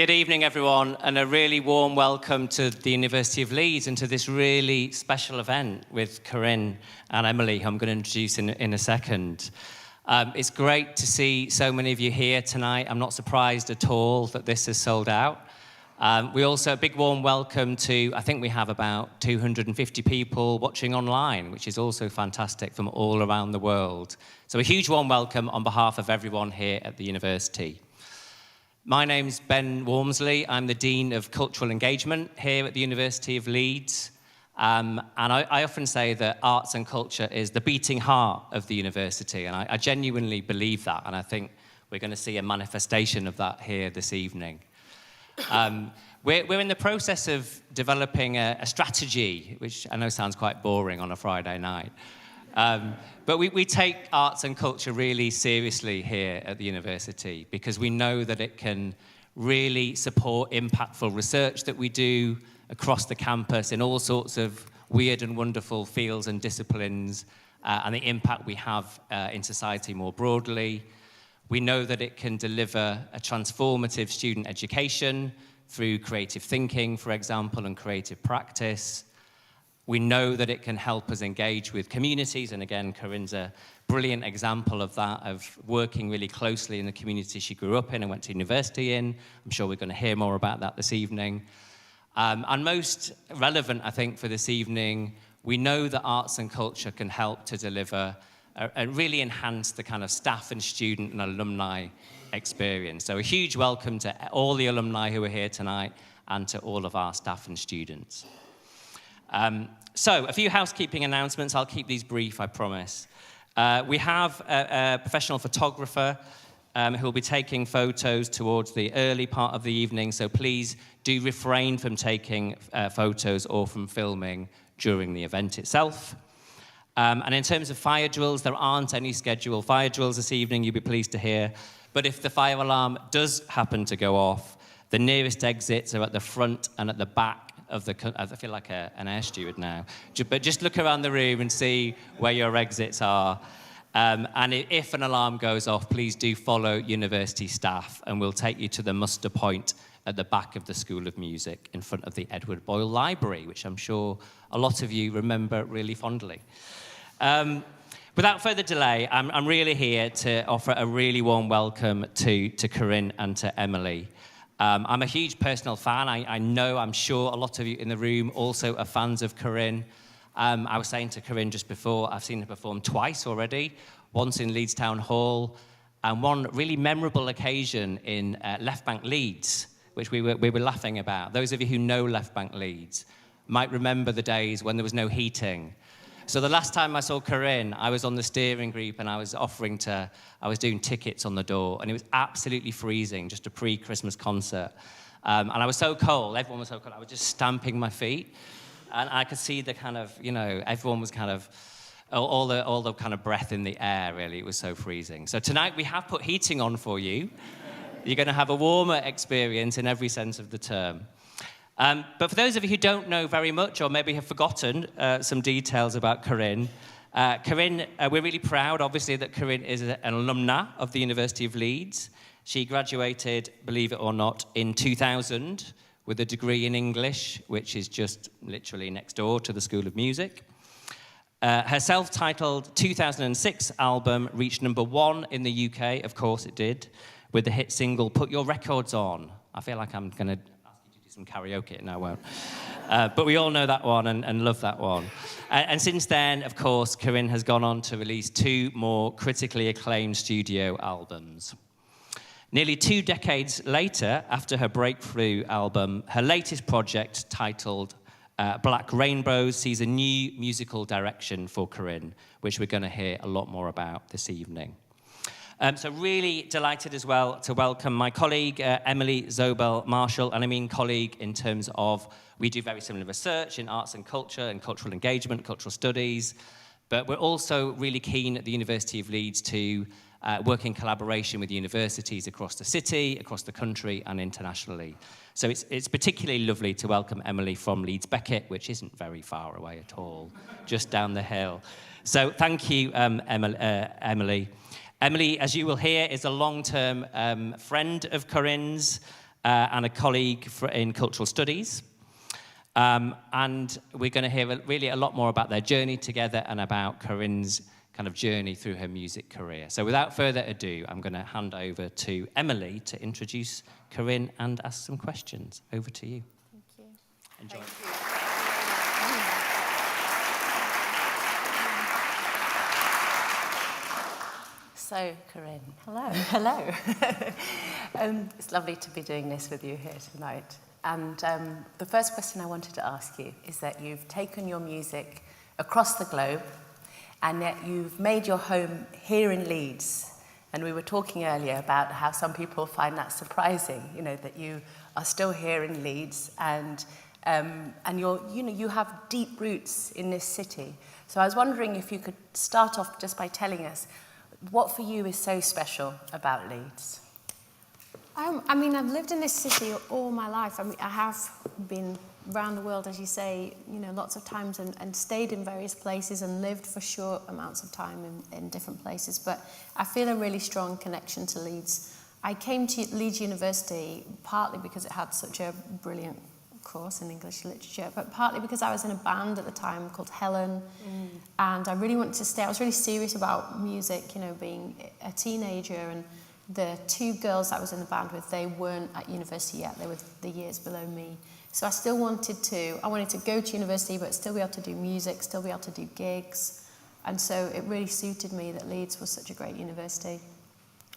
Good evening, everyone, and a really warm welcome to the University of Leeds and to this really special event with Corinne and Emily, who I'm going to introduce in a second. It's great to see so many of you here tonight. I'm not surprised at all that this is sold out. We also, a big warm welcome to, I think we have about 250 people watching online, which is also fantastic, from all around the world. So a huge warm welcome on behalf of everyone here at the university. My name's Ben Wormsley. I'm the Dean of Cultural Engagement here at the University of Leeds. And I often say that arts and culture is the beating heart of the university, and I genuinely believe that, and I think we're going to see a manifestation of that here this evening. We're in the process of developing a strategy, which I know sounds quite boring on a Friday night. But we take arts and culture really seriously here at the university because we know that it can really support impactful research that we do across the campus in all sorts of weird and wonderful fields and disciplines, and the impact we have in society more broadly. We know that it can deliver a transformative student education through creative thinking, for example, and creative practice. We know that it can help us engage with communities, and again, Corinne's a brilliant example of that, of working really closely in the community she grew up in and went to university in. I'm sure we're going to hear more about that this evening. And most relevant, I think, for this evening, we know that arts and culture can help to deliver and really enhance the kind of staff and student and alumni experience. So a huge welcome to all the alumni who are here tonight and to all of our staff and students. So a few housekeeping announcements. I'll keep these brief, I promise. We have a professional photographer who will be taking photos towards the early part of the evening, so please do refrain from taking photos or from filming during the event itself. And in terms of fire drills, there aren't any scheduled fire drills this evening, you'll be pleased to hear. But if the fire alarm does happen to go off, the nearest exits are at the front and at the back of the, I feel like an air steward now, but just look around the room and see where your exits are. And if an alarm goes off, please do follow university staff, and we'll take you to the muster point at the back of the School of Music in front of the Edward Boyle Library, which I'm sure a lot of you remember really fondly. Without further delay, I'm really here to offer a really warm welcome to Corinne and to Emily. I'm a huge personal fan. I'm sure a lot of you in the room also are fans of Corinne. I was saying to Corinne just before, I've seen her perform twice already, once in Leeds Town Hall, and one really memorable occasion in Left Bank Leeds, which we were laughing about. Those of you who know Left Bank Leeds might remember the days when there was no heating. So the last time I saw Corinne, I was on the steering group and I was doing tickets on the door, and it was absolutely freezing, just a pre-Christmas concert. And I was so cold, everyone was so cold, I was just stamping my feet. And I could see the kind of, everyone was kind of, all the kind of breath in the air, really, it was so freezing. So tonight we have put heating on for you. You're going to have a warmer experience in every sense of the term. But for those of you who don't know very much, or maybe have forgotten some details about Corinne, we're really proud, obviously, that Corinne is an alumna of the University of Leeds. She graduated, believe it or not, in 2000 with a degree in English, which is just literally next door to the School of Music. Her self-titled 2006 album reached #1 in the UK, of course it did, with the hit single Put Your Records On. I feel like I'm going to some karaoke, no I won't. But we all know that one and love that one. And since then, of course, Corinne has gone on to release 2 more critically acclaimed studio albums. Nearly 2 decades later, after her breakthrough album, her latest project, titled Black Rainbows, sees a new musical direction for Corinne, which we're going to hear a lot more about this evening. So really delighted as well to welcome my colleague, Emily Zobel Marshall, and I mean colleague in terms of we do very similar research in arts and culture and cultural engagement, cultural studies, but we're also really keen at the University of Leeds to work in collaboration with universities across the city, across the country, and internationally. So it's particularly lovely to welcome Emily from Leeds Beckett, which isn't very far away at all, just down the hill. So thank you, Emily. Emily, as you will hear, is a long-term friend of Corinne's, and a colleague in cultural studies. And we're going to hear really a lot more about their journey together and about Corinne's kind of journey through her music career. So without further ado, I'm going to hand over to Emily to introduce Corinne and ask some questions. Over to you. Thank you. Enjoy. Thank you. So, Corinne. Hello. Hello. It's lovely to be doing this with you here tonight. And the first question I wanted to ask you is that you've taken your music across the globe, and yet you've made your home here in Leeds. And we were talking earlier about how some people find that surprising, you know, that you are still here in Leeds, and you have deep roots in this city. So I was wondering if you could start off just by telling us what for you is so special about Leeds. I mean, I've lived in this city all my life. I mean, I have been around the world, as you say, you know, lots of times and stayed in various places and lived for short amounts of time in different places. But I feel a really strong connection to Leeds. I came to Leeds University partly because it had such a brilliant course in English literature, but partly because I was in a band at the time called Helen, and I really wanted to stay. I was really serious about music, you know, being a teenager, and the two girls that I was in the band with, they weren't at university yet. They were the years below me. So I wanted to go to university, but still be able to do music, still be able to do gigs. And so it really suited me that Leeds was such a great university.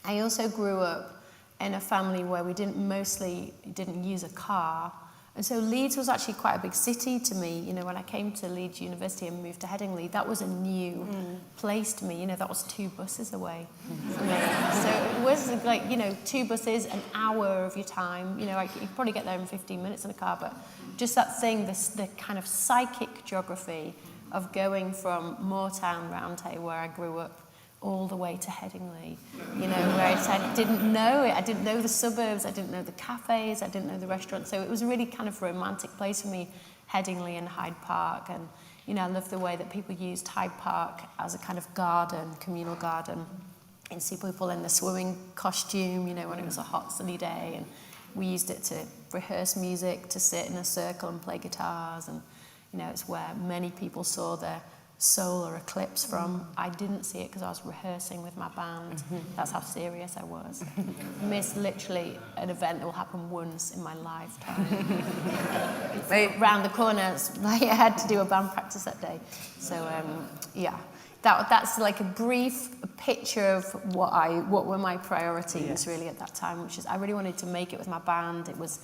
I also grew up in a family where we didn't use a car. And so Leeds was actually quite a big city to me. You know, when I came to Leeds University and moved to Headingley, that was a new place to me. You know, that was 2 buses away from me. So it was like, you know, 2 buses, an hour of your time. You know, you could probably get there in 15 minutes in a car, but just that thing, the kind of psychic geography of going from Moortown, Roundhay, where I grew up, all the way to Headingley, you know, where I didn't know it. I didn't know the suburbs, I didn't know the cafes, I didn't know the restaurants. So it was a really kind of romantic place for me, Headingley and Hyde Park. And, you know, I love the way that people used Hyde Park as a kind of garden, communal garden. And see people in the swimming costume, you know, when it was a hot sunny day. And we used it to rehearse music, to sit in a circle and play guitars. And, you know, it's where many people saw their solar eclipse from. I didn't see it because I was rehearsing with my band. That's how serious I was. Missed literally an event that will happen once in my lifetime. Round the corner, I had to do a band practice that day. So yeah, that's like a brief picture of what were my priorities really at that time, which is I really wanted to make it with my band. It was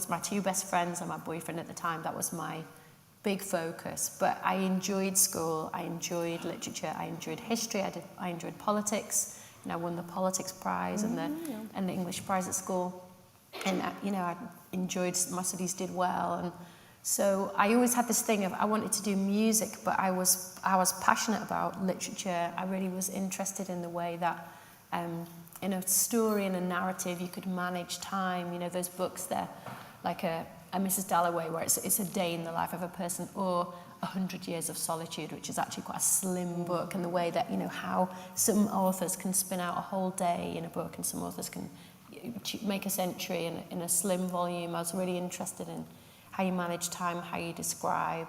my 2 best friends and my boyfriend at the time. That was my big focus, but I enjoyed school, I enjoyed literature, I enjoyed history, I enjoyed politics, and I won the politics prize and the English prize at school, and you know, I enjoyed, my studies did well, and so I always had this thing of I wanted to do music, but I was passionate about literature. I really was interested in the way that in a story and a narrative you could manage time. You know, those books, they're like a Mrs. Dalloway, where it's a day in the life of a person, or 100 Years of Solitude, which is actually quite a slim book, and the way that, you know, how some authors can spin out a whole day in a book, and some authors can make a century in a slim volume. I was really interested in how you manage time, how you describe,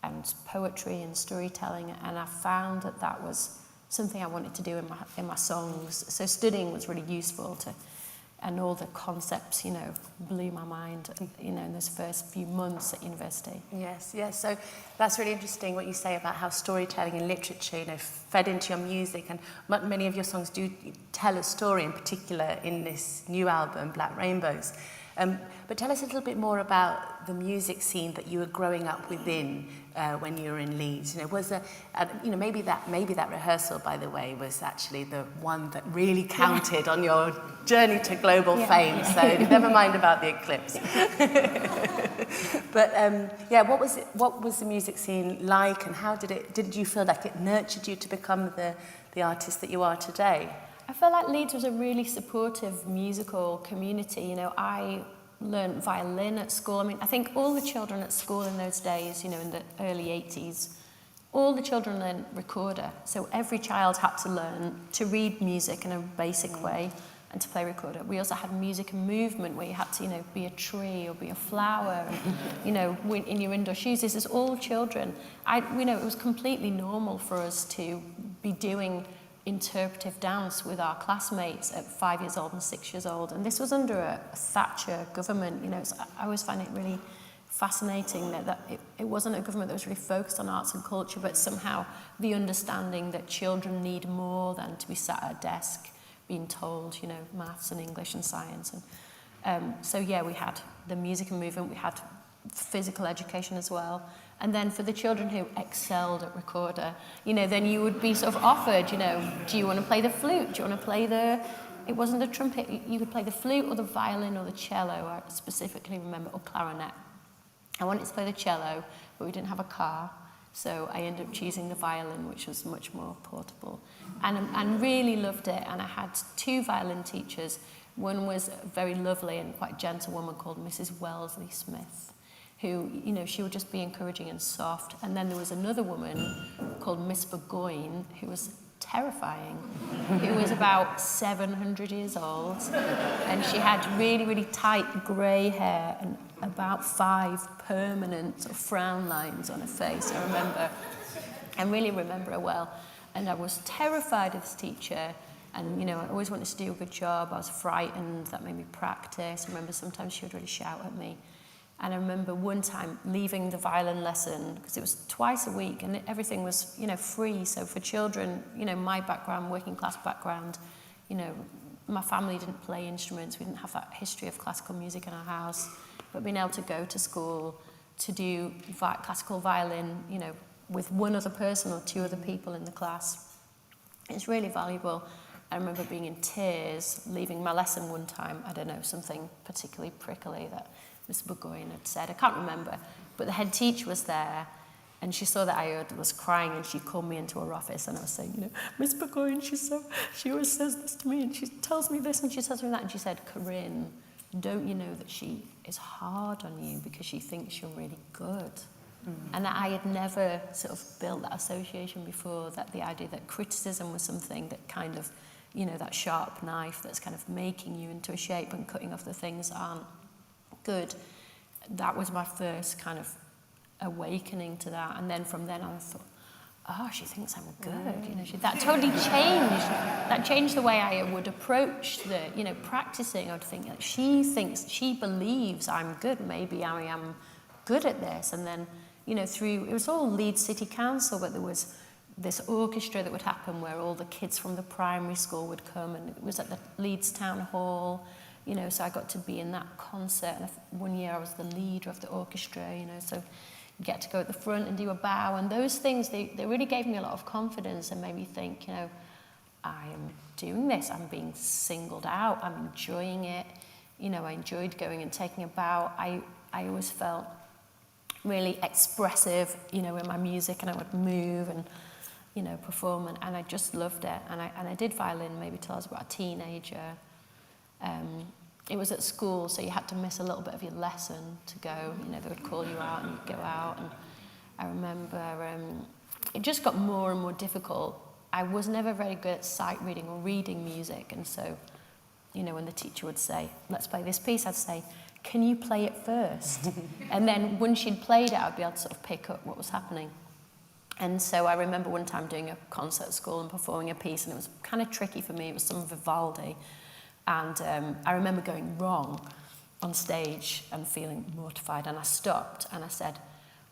and poetry and storytelling, and I found that was something I wanted to do in my songs. So studying was really useful and all the concepts, you know, blew my mind, you know, in those first few months at university. Yes. So that's really interesting what you say about how storytelling and literature, you know, fed into your music, and many of your songs do tell a story, in particular in this new album, Black Rainbows. But tell us a little bit more about the music scene that you were growing up within when you were in Leeds. You know, was there, you know, maybe that rehearsal, by the way, was actually the one that really counted on your journey to global fame. So never mind about the eclipse. But what was the music scene like, and how did you feel like it nurtured you to become the artist that you are today? I felt like Leeds was a really supportive musical community. You know, I learned violin at school. I mean, I think all the children at school in those days, you know, in the early 80s, all the children learned recorder. So every child had to learn to read music in a basic way and to play recorder. We also had music and movement, where you had to, you know, be a tree or be a flower, and, you know, in your indoor shoes. This is all children. You know, it was completely normal for us to be doing interpretive dance with our classmates at 5 years old and 6 years old. And this was under a Thatcher government. You know, I always find it really fascinating that it wasn't a government that was really focused on arts and culture, but somehow the understanding that children need more than to be sat at a desk being told, you know, maths and English and science. And so yeah, we had the music and movement, we had physical education as well. And then for the children who excelled at recorder, you know, then you would be sort of offered, you know, do you want to play the flute? Do you want to play it wasn't the trumpet, you could play the flute or the violin or the cello, I specifically remember, or clarinet. I wanted to play the cello, but we didn't have a car, so I ended up choosing the violin, which was much more portable. And really loved it, and I had 2 violin teachers. One was a very lovely and quite gentle woman called Mrs. Wellesley Smith, who, you know, she would just be encouraging and soft. And then there was another woman called Miss Burgoyne, who was terrifying, who was about 700 years old, and she had really, really tight grey hair and about 5 permanent sort of frown lines on her face. I really remember her well. And I was terrified of this teacher, and, you know, I always wanted to do a good job. I was frightened, that made me practice. I remember sometimes she would really shout at me. And I remember one time leaving the violin lesson, because it was twice a week and everything was, you know, free. So for children, you know, my background, working class background, you know, my family didn't play instruments. We didn't have that history of classical music in our house. But being able to go to school to do classical violin, you know, with one other person or 2 other people in the class, it's really valuable. I remember being in tears, leaving my lesson one time. I don't know, something particularly prickly that Miss Burgoyne had said. I can't remember. But the head teacher was there, and she saw that I was crying, and she called me into her office, and I was saying, you know, Miss Burgoyne, she always says this to me, and she tells me this, and she tells me that. And she said, Corinne, don't you know that she is hard on you because she thinks you're really good? And I had never sort of built that association before, that the idea that criticism was something that kind of, you know, that sharp knife that's kind of making you into a shape and cutting off the things that aren't good. That was my first kind of awakening to that. And then from then on I thought, oh, she thinks I'm good. You know, that totally changed. That changed the way I would approach the, you know, practicing. I'd think, like, she believes I'm good. Maybe I am good at this. And then, you know, it was all Leeds City Council, but there was this orchestra that would happen where all the kids from the primary school would come, and it was at the Leeds Town Hall, you know, so I got to be in that concert. And one year I was the leader of the orchestra, you know, so you get to go at the front and do a bow, and those things, they really gave me a lot of confidence and made me think, you know, I am doing this, I'm being singled out, I'm enjoying it. You know, I enjoyed going and taking a bow. I always felt really expressive, you know, in my music, and I would move and, you know, perform, and I just loved it. And I did violin maybe till I was about a teenager. It was at school, so you had to miss a little bit of your lesson to go. You know, they would call you out and you'd go out. And I remember it just got more and more difficult. I was never very good at sight reading or reading music, and so, you know, when the teacher would say, let's play this piece, I'd say, can you play it first? And then when she'd played it, I'd be able to sort of pick up what was happening. And so I remember one time doing a concert at school and performing a piece, and it was kind of tricky for me. It was some Vivaldi. And I remember going wrong on stage and feeling mortified. And I stopped and I said,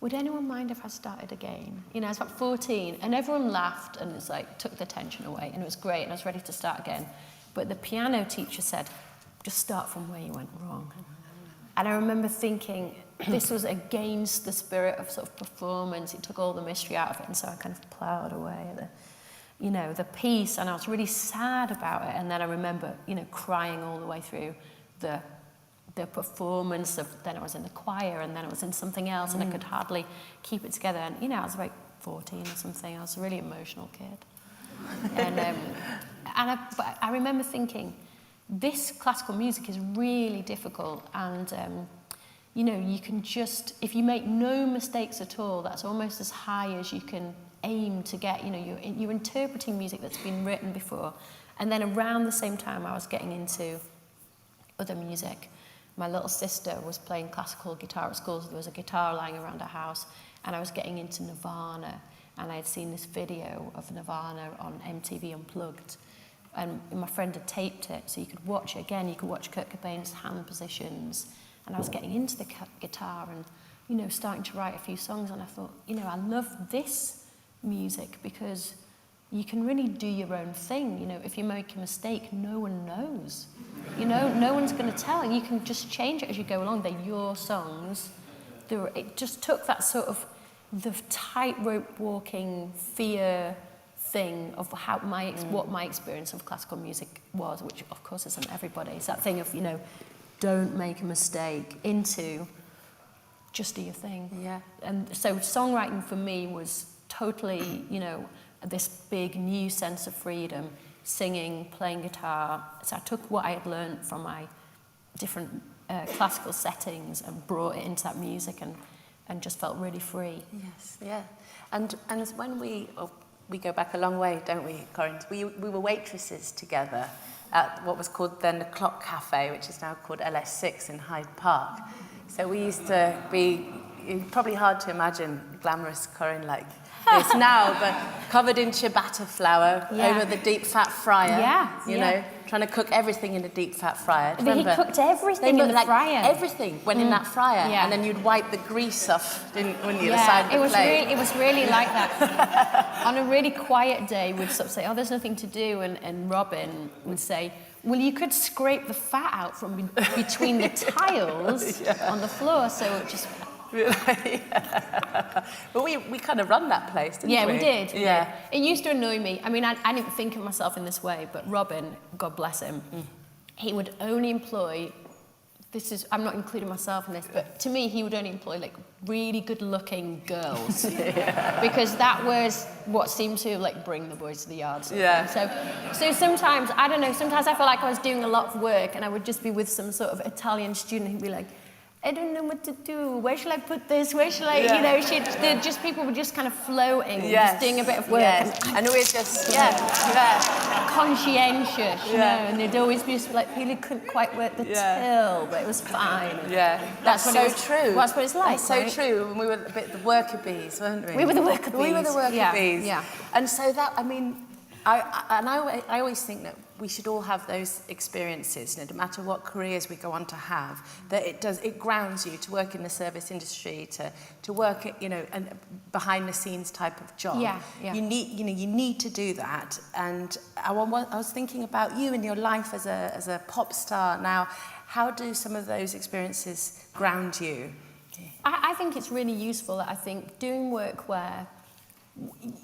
would anyone mind if I started again? You know, I was about 14, and everyone laughed, and it's like took the tension away, and it was great, and I was ready to start again. But the piano teacher said, just start from where you went wrong. And I remember thinking, this was against the spirit of sort of performance. It took all the mystery out of it, and so I kind of ploughed away at the piece, and I was really sad about it. And then I remember, you know, crying all the way through the performance of, then I was in the choir, and then I was in something else, and I could hardly keep it together. And, you know, I was about 14 or something. I was a really emotional kid. But I remember thinking, this classical music is really difficult, and you know, you can just, if you make no mistakes at all, that's almost as high as you can aim to get, you know, you're interpreting music that's been written before. And then around the same time I was getting into other music. My little sister was playing classical guitar at school, so there was a guitar lying around her house, and I was getting into Nirvana, and I had seen this video of Nirvana on MTV Unplugged, and my friend had taped it, so you could watch it again. You could watch Kurt Cobain's hand positions, and I was getting into the guitar and, you know, starting to write a few songs, and I thought, you know, I love this music because you can really do your own thing. You know, if you make a mistake, no one knows. You know, no one's going to tell, and you can just change it as you go along. They're your songs. It just took that sort of the tightrope walking fear thing of how what my experience of classical music was, which of course isn't everybody's. That thing of, you know, don't make a mistake, into just do your thing. Yeah. And so songwriting for me was totally, you know, this big new sense of freedom, singing, playing guitar. So I took what I had learned from my different classical settings and brought it into that music, and just felt really free. Yes, yeah. And as when we go back a long way, don't we, Corinne? We were waitresses together at what was called then the Clock Cafe, which is now called LS6 in Hyde Park. So we used to be, probably hard to imagine glamorous Corinne like this now, but covered in ciabatta flour over the deep fat fryer. You know, trying to cook everything in a deep fat fryer. But he cooked everything in the fryer. Everything went in that fryer, and then you'd wipe the grease off, wouldn't you? The side of the plate. It was really like that. On a really quiet day, we'd sort of say, "Oh, there's nothing to do," and Robin would say, "Well, you could scrape the fat out from between the tiles on the floor, so it just." But we kind of run that place, didn't we? Yeah, we did. Yeah. It used to annoy me. I mean, I didn't think of myself in this way, but Robin, God bless him, he would only employ, I'm not including myself in this, but to me, he would only employ like really good-looking girls. Because that was what seemed to like bring the boys to the yard. So sometimes, I don't know, sometimes I felt like I was doing a lot of work and I would just be with some sort of Italian student who'd be like, I don't know what to do. Where shall I put this? Where shall I, you know, people were just kind of floating, just doing a bit of work. And we're just, conscientious, you know, and they'd always be just like, really couldn't quite work the till, but it was fine. That's so true. That's what it's like, That's so true. And we were a bit the worker bees, weren't we? We were the worker bees. We were the worker bees. Yeah. And so that, I mean, I always think that we should all have those experiences, no matter what careers we go on to have, that it grounds you to work in the service industry, to work at, you know, and behind the scenes type of job. You need to do that. And I was thinking about you and your life as a pop star now. How do some of those experiences ground you? I think it's really useful. I think doing work where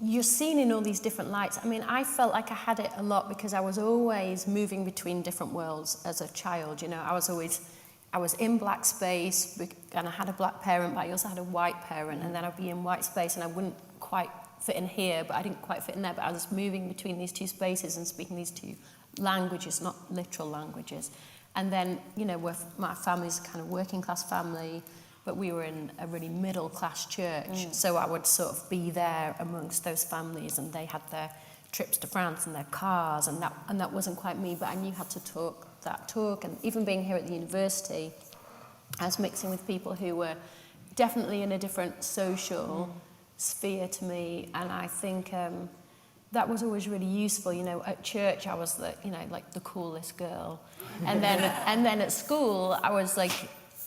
you're seen in all these different lights. I mean, I felt like I had it a lot because I was always moving between different worlds as a child. You know, I was in black space, and I had a black parent, but I also had a white parent, and then I'd be in white space, and I wouldn't quite fit in here, but I didn't quite fit in there, but I was moving between these two spaces and speaking these two languages, not literal languages. And then, you know, my family's a kind of working class family, but we were in a really middle-class church, so I would sort of be there amongst those families, and they had their trips to France and their cars, and that wasn't quite me, but I knew how to talk that talk. And even being here at the university, I was mixing with people who were definitely in a different social sphere to me, and I think that was always really useful. You know, at church I was like the coolest girl, and then at school I was like,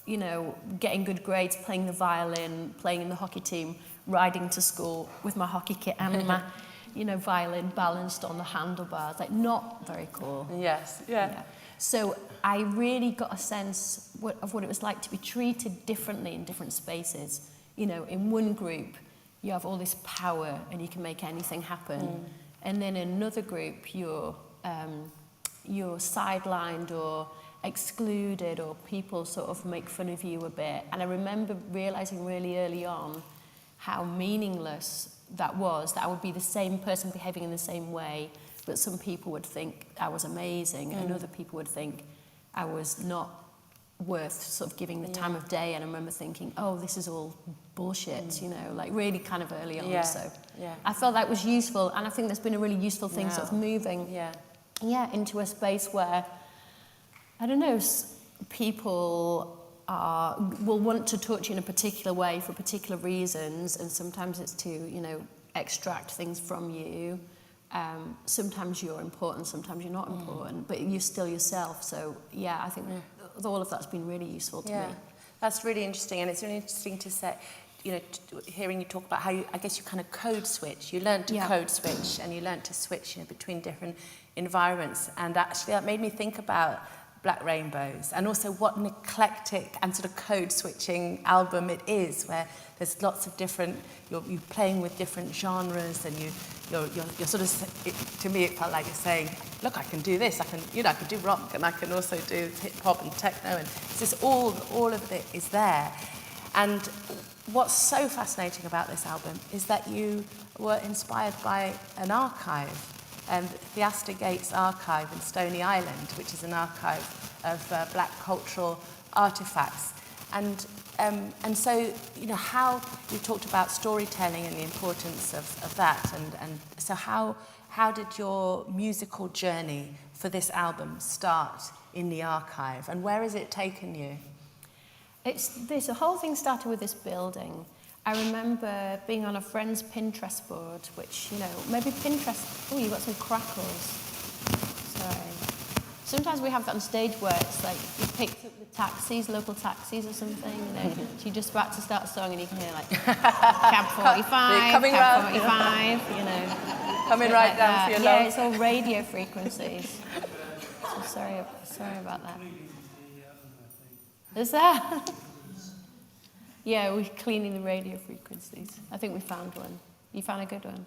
you know, getting good grades, playing the violin, playing in the hockey team, riding to school with my hockey kit and my, you know, violin balanced on the handlebars, like not very cool. So I really got a sense of what it was like to be treated differently in different spaces. You know, in one group, you have all this power and you can make anything happen. And then in another group, you're sidelined or excluded, or people sort of make fun of you a bit. And I remember realizing really early on how meaningless that was, that I would be the same person behaving in the same way, but some people would think I was amazing and other people would think I was not worth sort of giving the time of day. And I remember thinking, oh, this is all bullshit, you know, like really kind of early on. So I felt that was useful, and I think there's been a really useful thing sort of moving into a space where, I don't know, people will want to touch in a particular way for particular reasons, and sometimes it's to, you know, extract things from you. Sometimes you're important, sometimes you're not important, but you're still yourself. So yeah, I think all of that's been really useful to me. That's really interesting, and it's really interesting to say, you know, hearing you talk about how I guess you kind of code switch. You learned to code switch, and you learned to switch, you know, between different environments, and actually that made me think about Black Rainbows, and also what an eclectic and sort of code switching album it is, where there's lots of different, you're playing with different genres, and you're sort of, to me it felt like you're saying, look, I can do this, I can do rock, and I can also do hip hop and techno, and it's just all of it is there. And what's so fascinating about this album is that you were inspired by an archive, the Astor Gates Archive in Stony Island, which is an archive of black cultural artifacts. And so, you know, how you talked about storytelling and the importance of that, and so how did your musical journey for this album start in the archive, and where has it taken you? The whole thing started with this building. I remember being on a friend's Pinterest board, which, you know, maybe Pinterest, oh, you got some crackles. Sorry. Sometimes we have that on stage where it's like you pick up the taxis, local taxis or something, you know, so you're just about to start a song and you can hear like, cab 45, cab 45, you know. Coming right like down for your love. Yeah, it's all radio frequencies. So sorry about that. Is that? Yeah, we're cleaning the radio frequencies. I think we found one. You found a good one?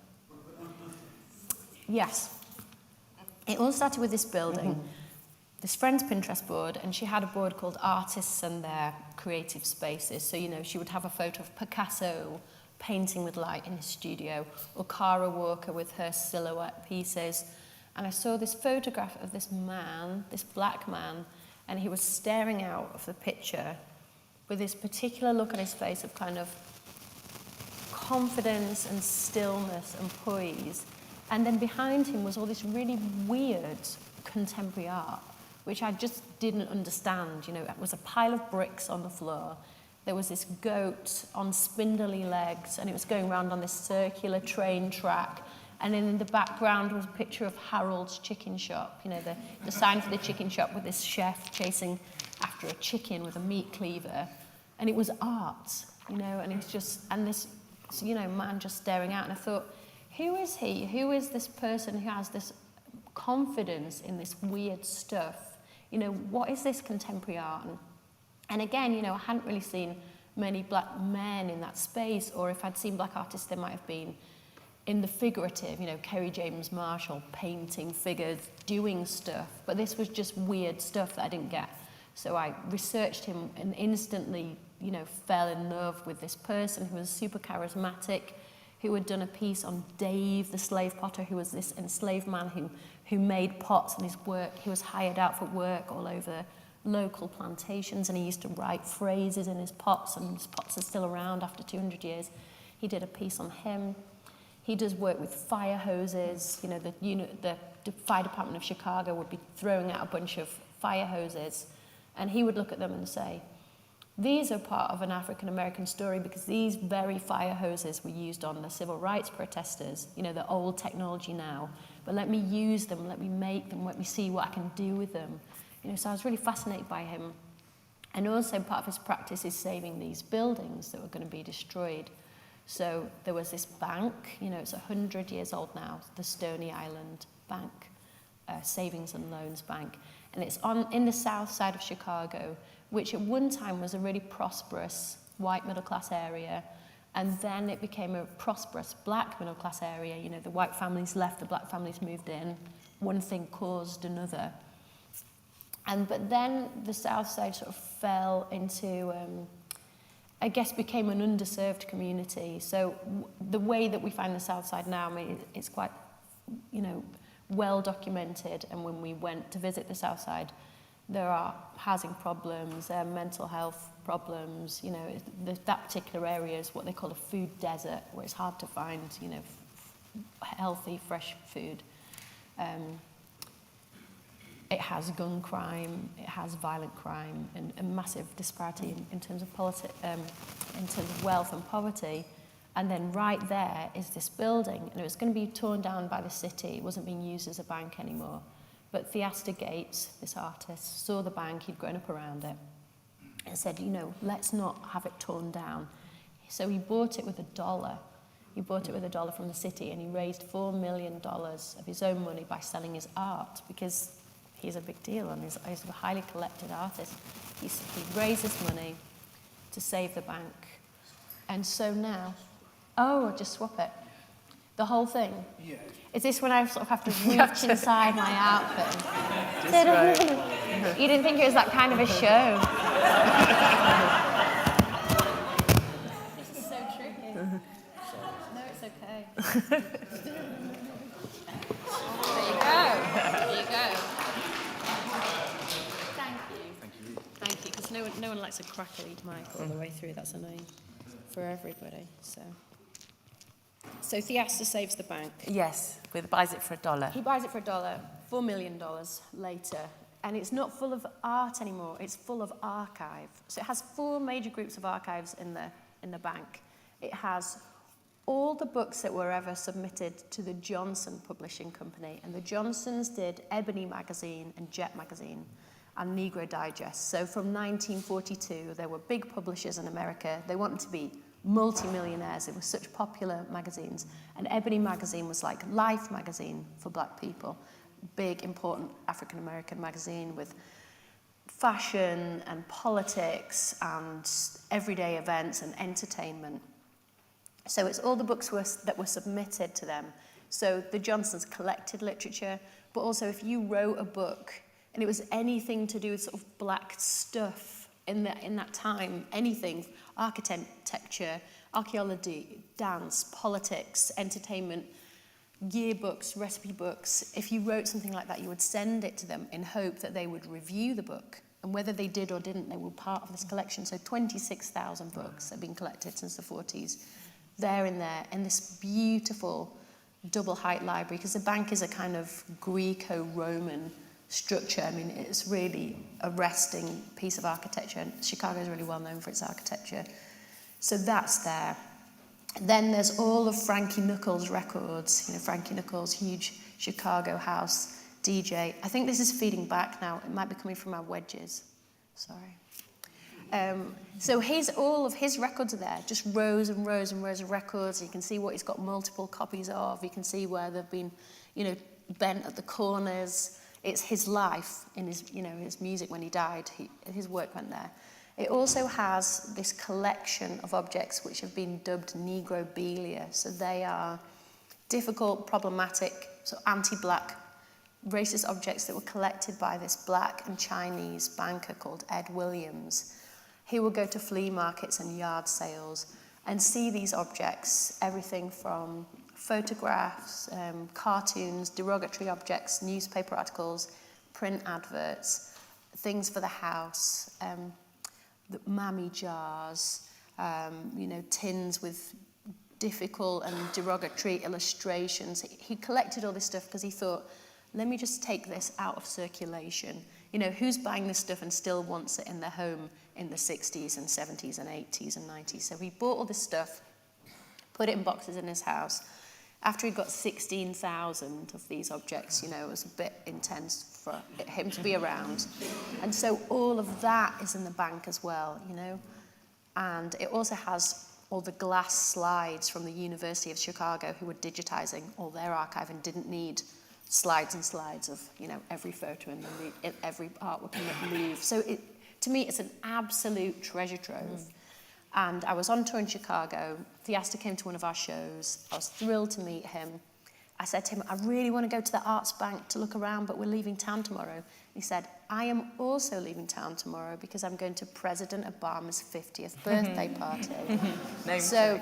Yes. It all started with this building, this friend's Pinterest board, and she had a board called Artists and Their Creative Spaces. So, you know, she would have a photo of Picasso painting with light in his studio, or Kara Walker with her silhouette pieces. And I saw this photograph of this man, this black man, and he was staring out of the picture with this particular look on his face of kind of confidence and stillness and poise. And then behind him was all this really weird contemporary art, which I just didn't understand. You know, it was a pile of bricks on the floor. There was this goat on spindly legs, and it was going around on this circular train track. And then in the background was a picture of Harold's chicken shop, you know, the sign for the chicken shop with this chef chasing after a chicken with a meat cleaver. And it was art, you know, and it's just, and this, you know, man just staring out. And I thought, who is he? Who is this person who has this confidence in this weird stuff? You know, what is this contemporary art? And again, you know, I hadn't really seen many black men in that space, or if I'd seen black artists, they might have been in the figurative, you know, Kerry James Marshall painting figures, doing stuff. But this was just weird stuff that I didn't get. So I researched him and instantly, you know, fell in love with this person who was super charismatic, who had done a piece on Dave, the slave potter, who was this enslaved man who made pots, and his work, he was hired out for work all over local plantations, and he used to write phrases in his pots, and his pots are still around after 200 years. He did a piece on him. He does work with fire hoses. You know, the fire department of Chicago would be throwing out a bunch of fire hoses, and he would look at them and say, these are part of an African-American story because these very fire hoses were used on the civil rights protesters, you know, the old technology now, but let me use them, let me make them, let me see what I can do with them. You know, so I was really fascinated by him. And also part of his practice is saving these buildings that were going to be destroyed. So there was this bank, you know, it's 100 years old now, the Stony Island Bank, Savings and Loans Bank. And it's in the south side of Chicago, which at one time was a really prosperous white middle-class area. And then it became a prosperous black middle-class area. You know, the white families left, the black families moved in. One thing caused another. But then the south side sort of fell into, I guess, became an underserved community. So the way that we find the south side now, I mean, it's quite, you know, well documented. And when we went to visit the south side, there are housing problems, mental health problems. You know, that particular area is what they call a food desert, where it's hard to find, you know, healthy, fresh food. It has gun crime, it has violent crime, and massive disparity in terms of in terms of wealth and poverty. And then right there is this building, and it was going to be torn down by the city. It wasn't being used as a bank anymore. But Theaster Gates, this artist, saw the bank, he'd grown up around it, and said, you know, let's not have it torn down. So he bought it with $1. He bought it with $1 from the city, and he raised $4 million of his own money by selling his art, because he's a big deal, and he's a highly collected artist. He raised this money to save the bank. And so now, I'll just swap it. The whole thing. Yeah. Is this when I sort of have to reach inside my outfit? Right. You didn't think it was that kind of a show. This is so tricky. No, it's okay. There you go. Thank you, because no one likes a crackly mic all the way through. That's annoying for everybody. So Theaster saves the bank. Yes, buys it for $1. He buys it for $1, $4 million later. And it's not full of art anymore, it's full of archive. So it has 4 major groups of archives in the bank. It has all the books that were ever submitted to the Johnson Publishing Company. And the Johnsons did Ebony magazine and Jet magazine and Negro Digest. So from 1942, there were big publishers in America. They wanted to be multi-millionaires. It was such popular magazines. And Ebony magazine was like Life magazine for black people. Big, important African-American magazine with fashion and politics and everyday events and entertainment. So it's all the books that were submitted to them. So the Johnsons collected literature, but also if you wrote a book and it was anything to do with sort of black stuff in that time, anything, architecture, archaeology, dance, politics, entertainment, yearbooks, recipe books, if you wrote something like that, you would send it to them in hope that they would review the book. And whether they did or didn't, they were part of this collection. So 26,000 books have been collected since the 40s. They're in there, in this beautiful double-height library, because the bank is a kind of Greco-Roman structure. I mean, it's really a resting piece of architecture. And Chicago is really well known for its architecture. So that's there. Then there's all of Frankie Knuckles' records. You know, Frankie Knuckles, huge Chicago house DJ. I think this is feeding back now. It might be coming from our wedges. Sorry. So all of his records are there, just rows and rows and rows of records. You can see what he's got multiple copies of. You can see where they've been, you know, bent at the corners. It's his life in his, you know, his music when he died. His work went there. It also has this collection of objects which have been dubbed Negrobilia. So they are difficult, problematic, so anti-black, racist objects that were collected by this black and Chinese banker called Ed Williams. He will go to flea markets and yard sales and see these objects, everything from photographs, cartoons, derogatory objects, newspaper articles, print adverts, things for the house, the mammy jars, you know, tins with difficult and derogatory illustrations. He collected all this stuff because he thought, let me just take this out of circulation. You know, who's buying this stuff and still wants it in their home in the 60s and 70s and 80s and 90s? So he bought all this stuff, put it in boxes in his house. After he got 16,000 of these objects, you know, it was a bit intense for him to be around. And so all of that is in the bank as well, you know. And it also has all the glass slides from the University of Chicago, who were digitizing all their archive and didn't need slides and slides of, you know, every photo and every artwork in the Louvre. So to me, it's an absolute treasure trove. And I was on tour in Chicago. Theaster came to one of our shows. I was thrilled to meet him. I said to him, I really want to go to the Arts Bank to look around, but we're leaving town tomorrow. He said, I am also leaving town tomorrow because I'm going to President Obama's 50th birthday party. So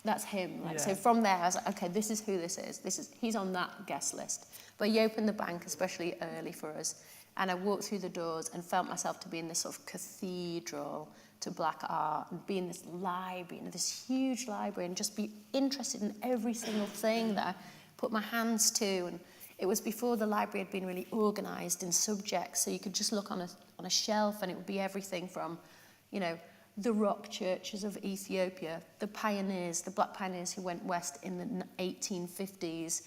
that's him. Like, yeah. So from there, I was like, okay, this is who this is. He's on that guest list. But he opened the bank, especially early for us. And I walked through the doors and felt myself to be in this sort of cathedral to black art, and be in this library, this huge library, and just be interested in every single thing that I put my hands to. And it was before the library had been really organised in subjects, so you could just look on a shelf and it would be everything from, you know, the rock churches of Ethiopia, the pioneers, the black pioneers who went west in the 1850s,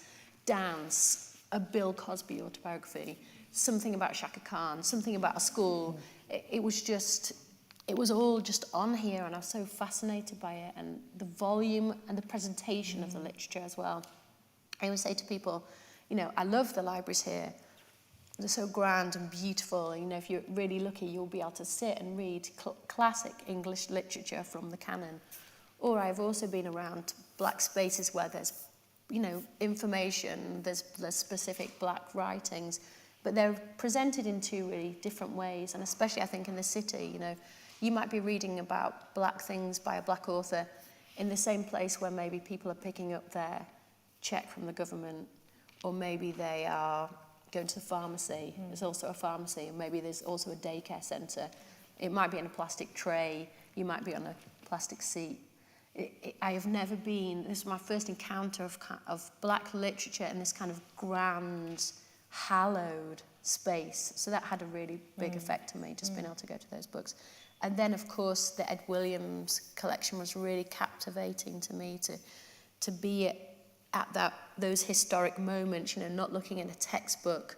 dance, a Bill Cosby autobiography, something about Shaka Khan, something about a school. It was all just on here, and I was so fascinated by it, and the volume and the presentation of the literature as well. I always say to people, you know, I love the libraries here. They're so grand and beautiful. You know, if you're really lucky, you'll be able to sit and read classic English literature from the canon. Or I've also been around black spaces where there's, you know, information, there's specific black writings, but they're presented in two really different ways. And especially, I think, in the city, you know, you might be reading about black things by a black author in the same place where maybe people are picking up their check from the government, or maybe they are going to the pharmacy. There's also a pharmacy, and maybe there's also a daycare centre. It might be in a plastic tray, you might be on a plastic seat. I have never been, this is my first encounter of black literature in this kind of grand, hallowed space. So that had a really big effect on me, just being able to go to those books. And then, of course, the Ed Williams collection was really captivating to me, to be at those historic moments, you know, not looking in a textbook,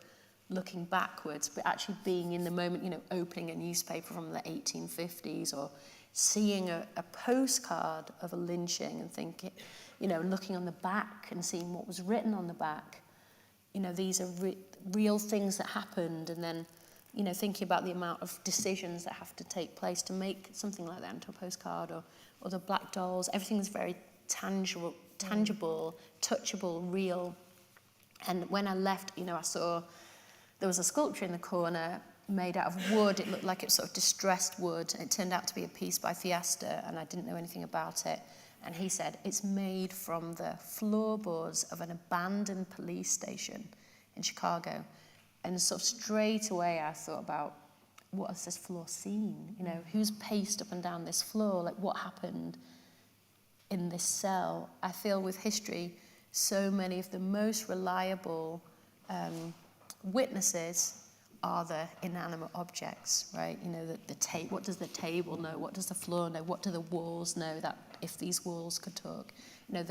looking backwards, but actually being in the moment, you know, opening a newspaper from the 1850s, or seeing a postcard of a lynching and thinking, you know, looking on the back and seeing what was written on the back. You know, these are real things that happened, and then, you know, thinking about the amount of decisions that have to take place to make something like that into a postcard, or the black dolls. Everything's very tangible, touchable, real. And when I left, you know, I saw there was a sculpture in the corner made out of wood. It looked like it was sort of distressed wood, and it turned out to be a piece by Fiesta, and I didn't know anything about it. And he said, it's made from the floorboards of an abandoned police station in Chicago. And sort of straight away I thought about, what has this floor seen? You know, who's paced up and down this floor? Like, what happened in this cell? I feel with history, so many of the most reliable witnesses are the inanimate objects, right? You know, what does the table know? What does the floor know? What do the walls know, that if these walls could talk? You know,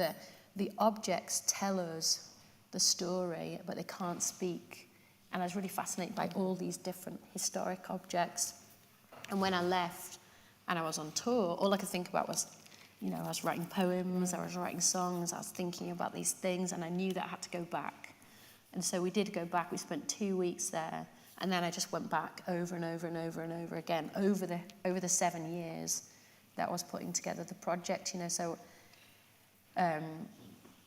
the objects tell us the story, but they can't speak. And I was really fascinated by all these different historic objects. And when I left and I was on tour, all I could think about was, you know, I was writing poems, I was writing songs, I was thinking about these things, and I knew that I had to go back. And so we did go back. We spent 2 weeks there, and then I just went back over and over and over and over again over the 7 years that I was putting together the project. You know, so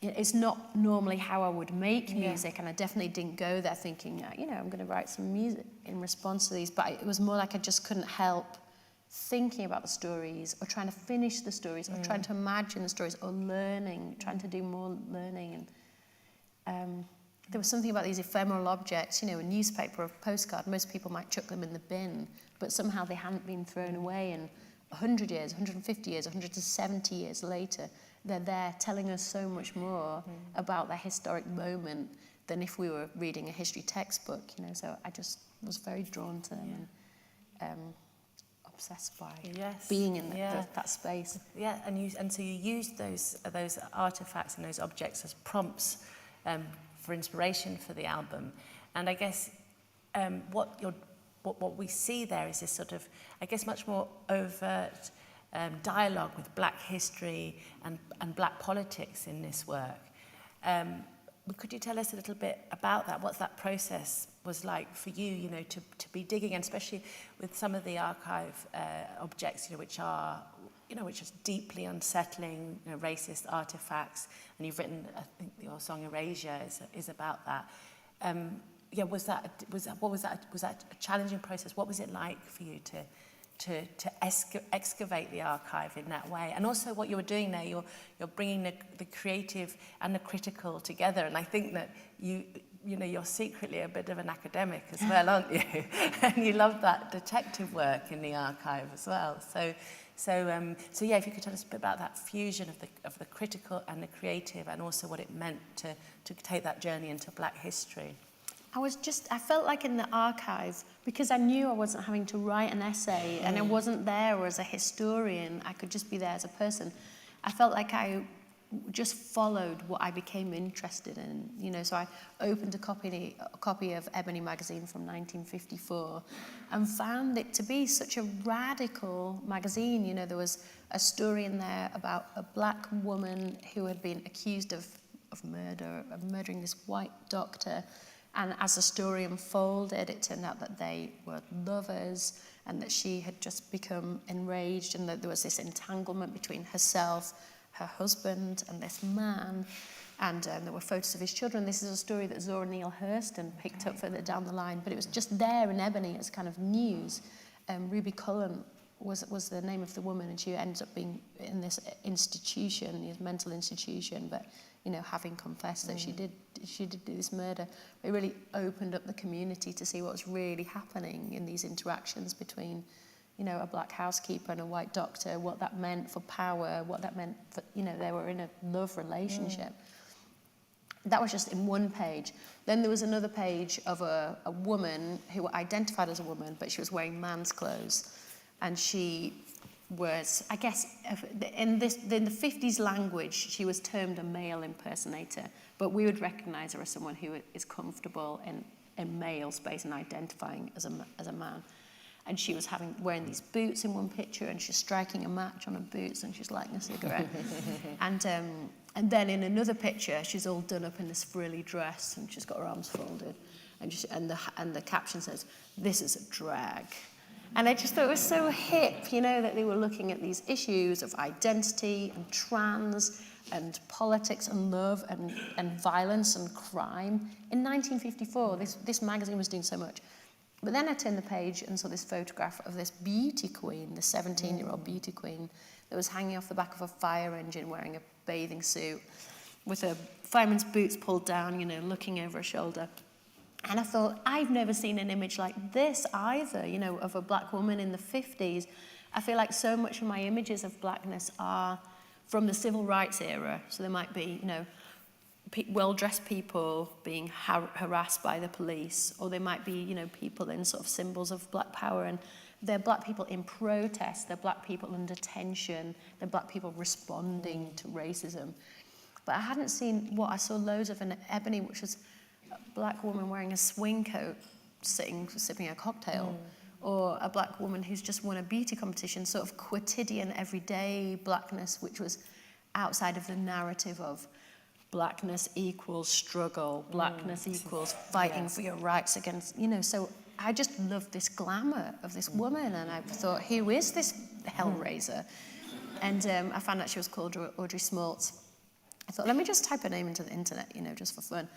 it's not normally how I would make music, and I definitely didn't go there thinking, you know, I'm going to write some music in response to these. But it was more like I just couldn't help thinking about the stories, or trying to finish the stories, or trying to imagine the stories, or trying to do more learning. And there was something about these ephemeral objects, you know, a newspaper or a postcard. Most people might chuck them in the bin, but somehow they hadn't been thrown away. And 100 years, 150 years, 170 years later, they're there telling us so much more about the historic moment than if we were reading a history textbook, you know. So I just was very drawn to them, and obsessed by being in that space. Yeah, and so you used those artifacts and those objects as prompts for inspiration for the album. And I guess what we see there is this sort of, I guess, much more overt dialogue with black history and black politics in this work. Could you tell us a little bit about that? What that process was like for you, you know, to be digging, and especially with some of the archive objects, you know, which are deeply unsettling, you know, racist artifacts. And you've written, I think, your song "Erasure" is about that. Was that a challenging process? What was it like for you to excavate the archive in that way? And also what you were doing there, you're bringing the creative and the critical together. And I think that you're secretly a bit of an academic as well, aren't you? And you love that detective work in the archive as well. So yeah, if you could tell us a bit about that fusion of the critical and the creative, and also what it meant to take that journey into Black history. I felt like in the archive, because I knew I wasn't having to write an essay and I wasn't there as a historian, I could just be there as a person. I felt like I just followed what I became interested in, so I opened a copy of Ebony magazine from 1954 and found it to be such a radical magazine. There was a story in there about a Black woman who had been accused of murdering this white doctor. And as the story unfolded, it turned out that they were lovers and that she had just become enraged and that there was this entanglement between herself, her husband, and this man. And there were photos of his children. This is a story that Zora Neale Hurston picked up further down the line, but it was just there in Ebony as kind of news. Ruby Cullen was the name of the woman, and she ends up being in this institution, this mental institution, but having confessed that she did do this murder. It really opened up the community to see what was really happening in these interactions between, a Black housekeeper and a white doctor, what that meant for power, what that meant for, they were in a love relationship. That was just in one page. Then there was another page of a woman who identified as a woman, but she was wearing man's clothes. And she was, I guess, in the 50s language, she was termed a male impersonator, but we would recognize her as someone who is comfortable in male space and identifying as a man. And she was wearing these boots in one picture, and she's striking a match on her boots, and she's lighting a cigarette. And then in another picture, she's all done up in this frilly dress, and she's got her arms folded, and the caption says, "This is a drag." And I just thought it was so hip, that they were looking at these issues of identity and trans and politics and love and violence and crime. In 1954, this magazine was doing so much. But then I turned the page and saw this photograph of this beauty queen, the 17-year-old beauty queen, that was hanging off the back of a fire engine wearing a bathing suit with her fireman's boots pulled down, looking over her shoulder. And I thought, I've never seen an image like this either, of a Black woman in the 50s. I feel like so much of my images of Blackness are from the civil rights era. So there might be, well-dressed people being harassed by the police, or they might be, people in sort of symbols of Black power, and they're Black people in protest, they're Black people under tension, they're Black people responding to racism. But I hadn't seen what I saw loads of in Ebony, which was a Black woman wearing a swing coat, sipping a cocktail, or a Black woman who's just won a beauty competition, sort of quotidian, everyday Blackness, which was outside of the narrative of Blackness equals struggle, Blackness equals fighting for your rights against, so I just loved this glamour of this woman, and I thought, who is this hellraiser? And I found out she was called Audrey Smaltz. I thought, let me just type her name into the internet, just for fun.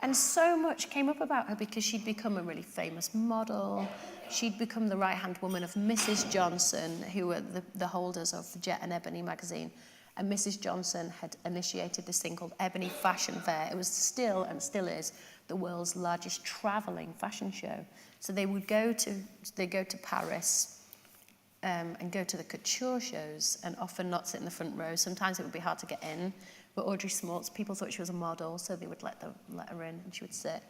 And so much came up about her because she'd become a really famous model. She'd become the right-hand woman of Mrs. Johnson, who were the holders of the Jet and Ebony magazine. And Mrs. Johnson had initiated this thing called Ebony Fashion Fair. It was still, and still is, the world's largest traveling fashion show. So they would go to Paris and go to the couture shows, and often not sit in the front row. Sometimes it would be hard to get in. But Audrey Smaltz, people thought she was a model, so they would let her in, and she would sit.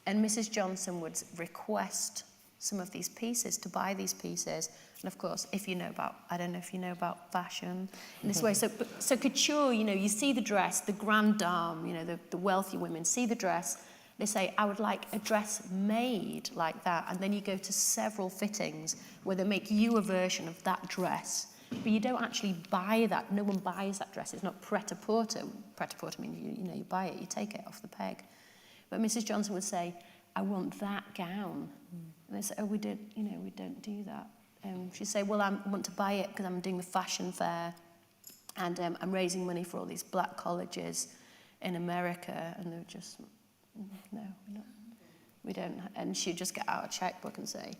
And Mrs. Johnson would request some of these pieces, to buy these pieces. And of course, I don't know if you know about fashion in this way. So couture, you see the dress, the grande dame, the wealthy women see the dress. They say, I would like a dress made like that. And then you go to several fittings where they make you a version of that dress. But you don't actually buy that. No one buys that dress. It's not pret-a-porter. Pret-a-porter means you buy it, you take it off the peg. But Mrs. Johnson would say, I want that gown. And they say, oh, we don't do that. She'd say, well, I want to buy it because I'm doing the fashion fair, and I'm raising money for all these Black colleges in America. And they would just, no, we don't. And she'd just get out a checkbook and say,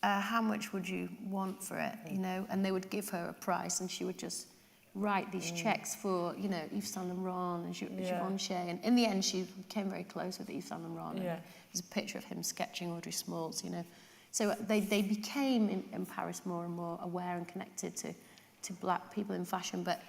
how much would you want for it, And they would give her a price, and she would just write these checks for, you know, Yves Saint Laurent and Givenchy. And in the end, she became very close with Yves Saint Laurent. And there's a picture of him sketching Audrey Smalls, you know. So they became in Paris more and more aware and connected to black people in fashion. But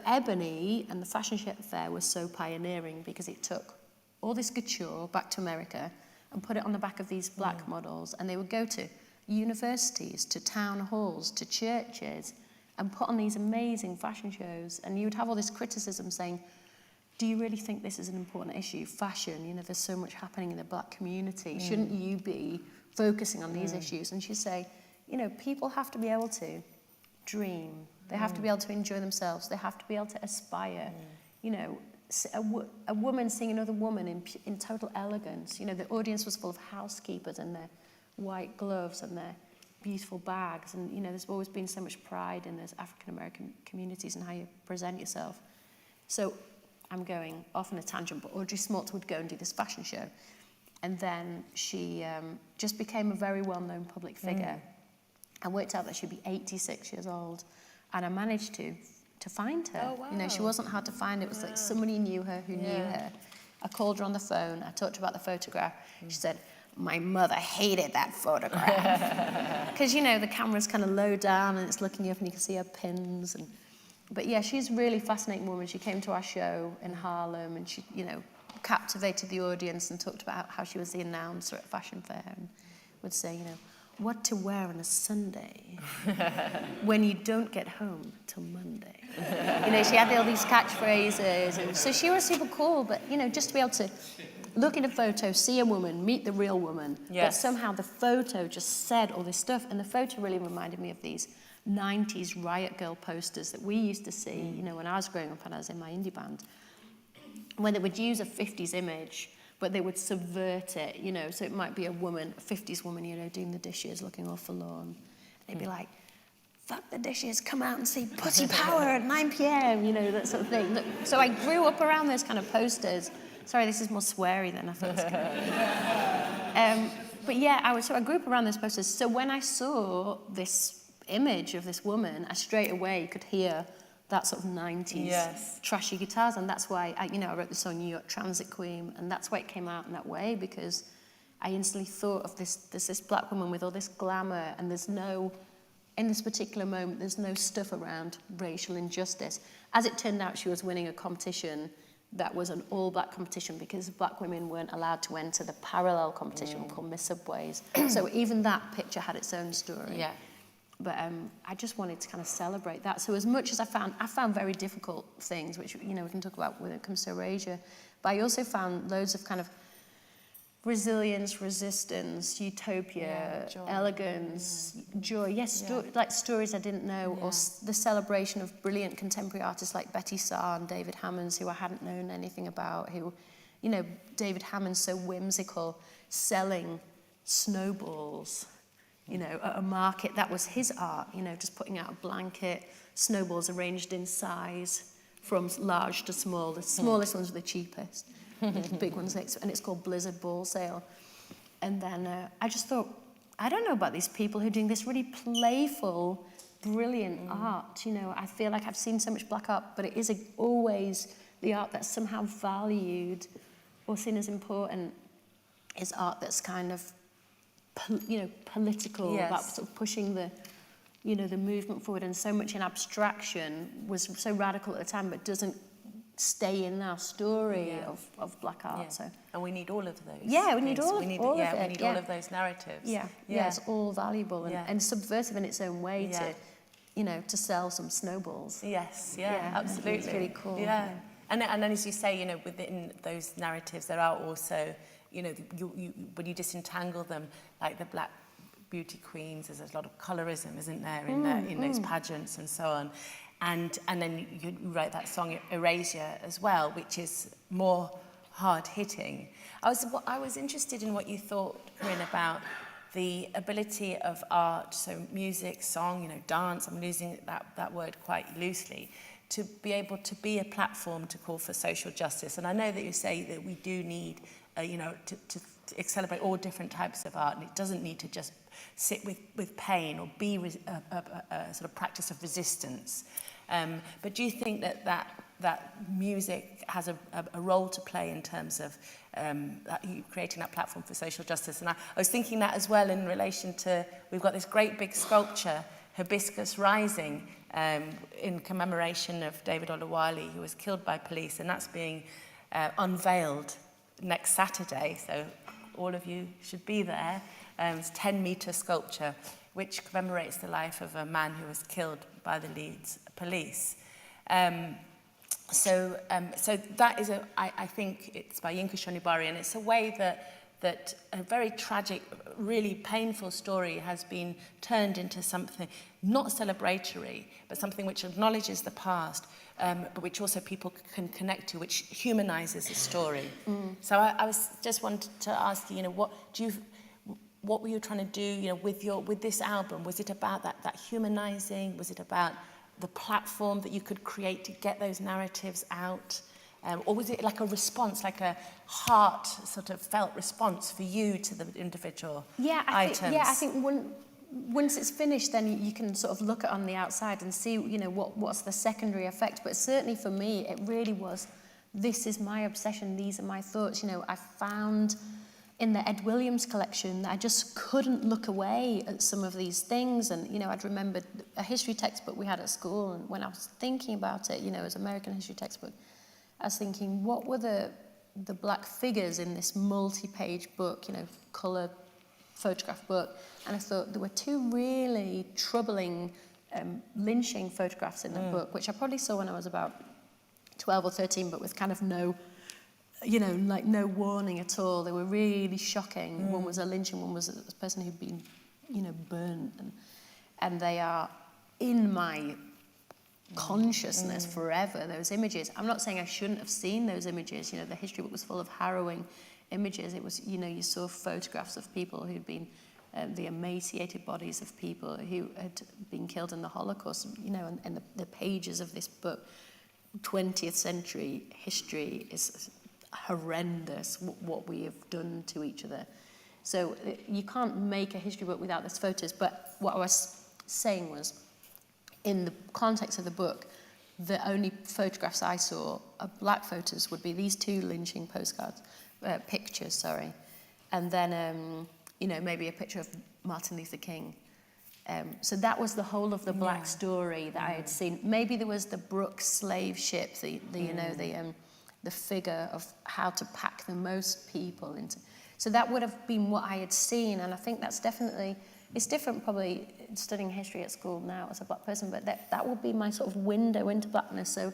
Ebony and the fashion show fair was so pioneering because it took all this couture back to America and put it on the back of these black models, and they would go to universities, to town halls, to churches, and put on these amazing fashion shows. And you would have all this criticism saying, do you really think this is an important issue? Fashion, you know, there's so much happening in the black community. Shouldn't you be focusing on these issues? And she'd say, you know, people have to be able to dream. They have to be able to enjoy themselves. They have to be able to aspire. You know, a woman seeing another woman in total elegance. You know, the audience was full of housekeepers in their white gloves and their beautiful bags. And, you know, there's always been so much pride in those African-American communities and how you present yourself. So I'm going off on a tangent, but Audrey Smalls would go and do this fashion show. And then she just became a very well-known public figure. I worked out that she'd be 86 years old. And I managed to find her. Oh, wow. You know, she wasn't hard to find. It was like somebody knew her who knew her. I called her on the phone. I talked about the photograph. She said, my mother hated that photograph. Because, you know, the camera's kind of low down and it's looking up and you can see her pins. But yeah, she's a really fascinating woman. She came to our show in Harlem and she, you know, captivated the audience and talked about how she was the announcer at Fashion Fair and would say, you know, what to wear on a Sunday when you don't get home till Monday. You know, she had all these catchphrases, and so she was super cool. But you know, just to be able to look at a photo, see a woman, meet the real woman, but somehow the photo just said all this stuff. And the photo really reminded me of these 90s Riot Girl posters that we used to see, you know, when I was growing up and I was in my indie band, when they would use a 50s image, but they would subvert it, you know, so it might be a woman, a 50s woman, you know, doing the dishes, looking all forlorn. They'd be like, fuck the dishes, come out and see Pussy Power at 9 p.m, you know, that sort of thing. So I grew up around those kind of posters. Sorry, this is more sweary than I thought it was going to be. But yeah, I grew up around those posters. So when I saw this image of this woman, I straight away could hear that sort of 90s trashy guitars, and that's why I wrote the song New York Transit Queen, and that's why it came out in that way, because I instantly thought of this black woman with all this glamour, and in this particular moment, there's no stuff around racial injustice. As it turned out, she was winning a competition that was an all-black competition because black women weren't allowed to enter the parallel competition called Miss Subways. So even that picture had its own story. Yeah. But I just wanted to kind of celebrate that. So as much as I found very difficult things, which, you know, we can talk about when it comes to erasure, but I also found loads of kind of resilience, resistance, utopia, joy. Elegance, joy. Yes, like stories I didn't know, or the celebration of brilliant contemporary artists like Betty Saar and David Hammons, who I hadn't known anything about, who, you know, David Hammons, so whimsical, selling snowballs, you know, at a market. That was his art, you know, just putting out a blanket, snowballs arranged in size from large to small. The smallest ones were the cheapest, the big ones, and it's called Blizzard Ball Sale. And then I just thought, I don't know about these people who are doing this really playful, brilliant art. You know, I feel like I've seen so much black art, but it is always the art that's somehow valued or seen as important is art that's kind of, you know, political, about sort of pushing the, you know, the movement forward, and so much in abstraction was so radical at the time, but doesn't stay in our story of black art. Yeah. So, and we need all of those. Yeah, we need all of it. We need all of those narratives. Yeah, it's all valuable and subversive in its own way to, you know, to sell some snowballs. Yes, absolutely. It's really cool. Yeah. And then, as you say, you know, within those narratives, there are also, you know, you when you disentangle them, like the black beauty queens, there's a lot of colorism, isn't there, in those pageants and so on. And then you write that song Erasure as well, which is more hard-hitting. I was interested in what you thought, Corinne, about the ability of art, so music, song, you know, dance, I'm using that word quite loosely, to be able to be a platform to call for social justice. And I know that you say that we do need, you know, to celebrate all different types of art, and it doesn't need to just sit with pain or be a sort of practice of resistance. But do you think that music has a role to play in terms of creating that platform for social justice? And I was thinking that as well in relation to, we've got this great big sculpture, Hibiscus Rising, in commemoration of David Oluwale, who was killed by police, and that's being unveiled next Saturday, so all of you should be there. It's a 10-metre sculpture which commemorates the life of a man who was killed by the Leeds police. So that is I think it's by Yinka Shonibari, and it's a way that a very tragic, really painful story has been turned into something not celebratory, but something which acknowledges the past, but which also people can connect to, which humanizes the story. So I was just wanted to ask you, what were you trying to do, with this album? Was it about that humanizing? Was it about the platform that you could create to get those narratives out? Or was it like a response, like a heart sort of felt response for you to the individual items? I think once it's finished, then you can sort of look at it on the outside and see, what's the secondary effect. But certainly for me, it really was, this is my obsession, these are my thoughts. I found in the Ed Williams collection that I just couldn't look away at some of these things. And, I'd remembered a history textbook we had at school, and when I was thinking about it, as American history textbook, I was thinking, what were the black figures in this multi-page book, colour photograph book? And I thought there were two really troubling lynching photographs in the book, which I probably saw when I was about 12 or 13, but with kind of no warning at all. They were really shocking. One was a lynching, one was a person who'd been, burnt. And they are in my consciousness forever, those images. I'm not saying I shouldn't have seen those images. The history book was full of harrowing images. It was, you saw photographs of people who'd been, the emaciated bodies of people who had been killed in the Holocaust, and the pages of this book. 20th century history is horrendous, what we have done to each other. So you can't make a history book without those photos. But what I was saying was, in the context of the book, the only photographs I saw of black photos would be these two lynching pictures, and then maybe a picture of Martin Luther King. So that was the whole of the black story that I had seen. Maybe there was the Brooks slave ship, the figure of how to pack the most people into. So that would have been what I had seen, and I think that's definitely, it's different probably studying history at school now as a black person, but that would be my sort of window into blackness. So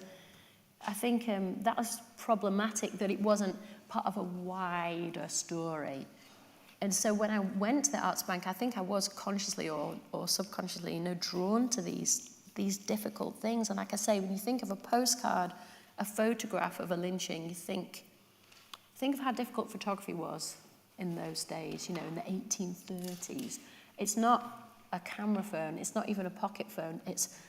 I think that was problematic, that it wasn't part of a wider story. And so when I went to the Arts Bank, I think I was consciously or subconsciously, drawn to these difficult things. And like I say, when you think of a postcard, a photograph of a lynching, you think of how difficult photography was in those days, in the 1830s. It's not a camera phone, it's not even a pocket phone, it's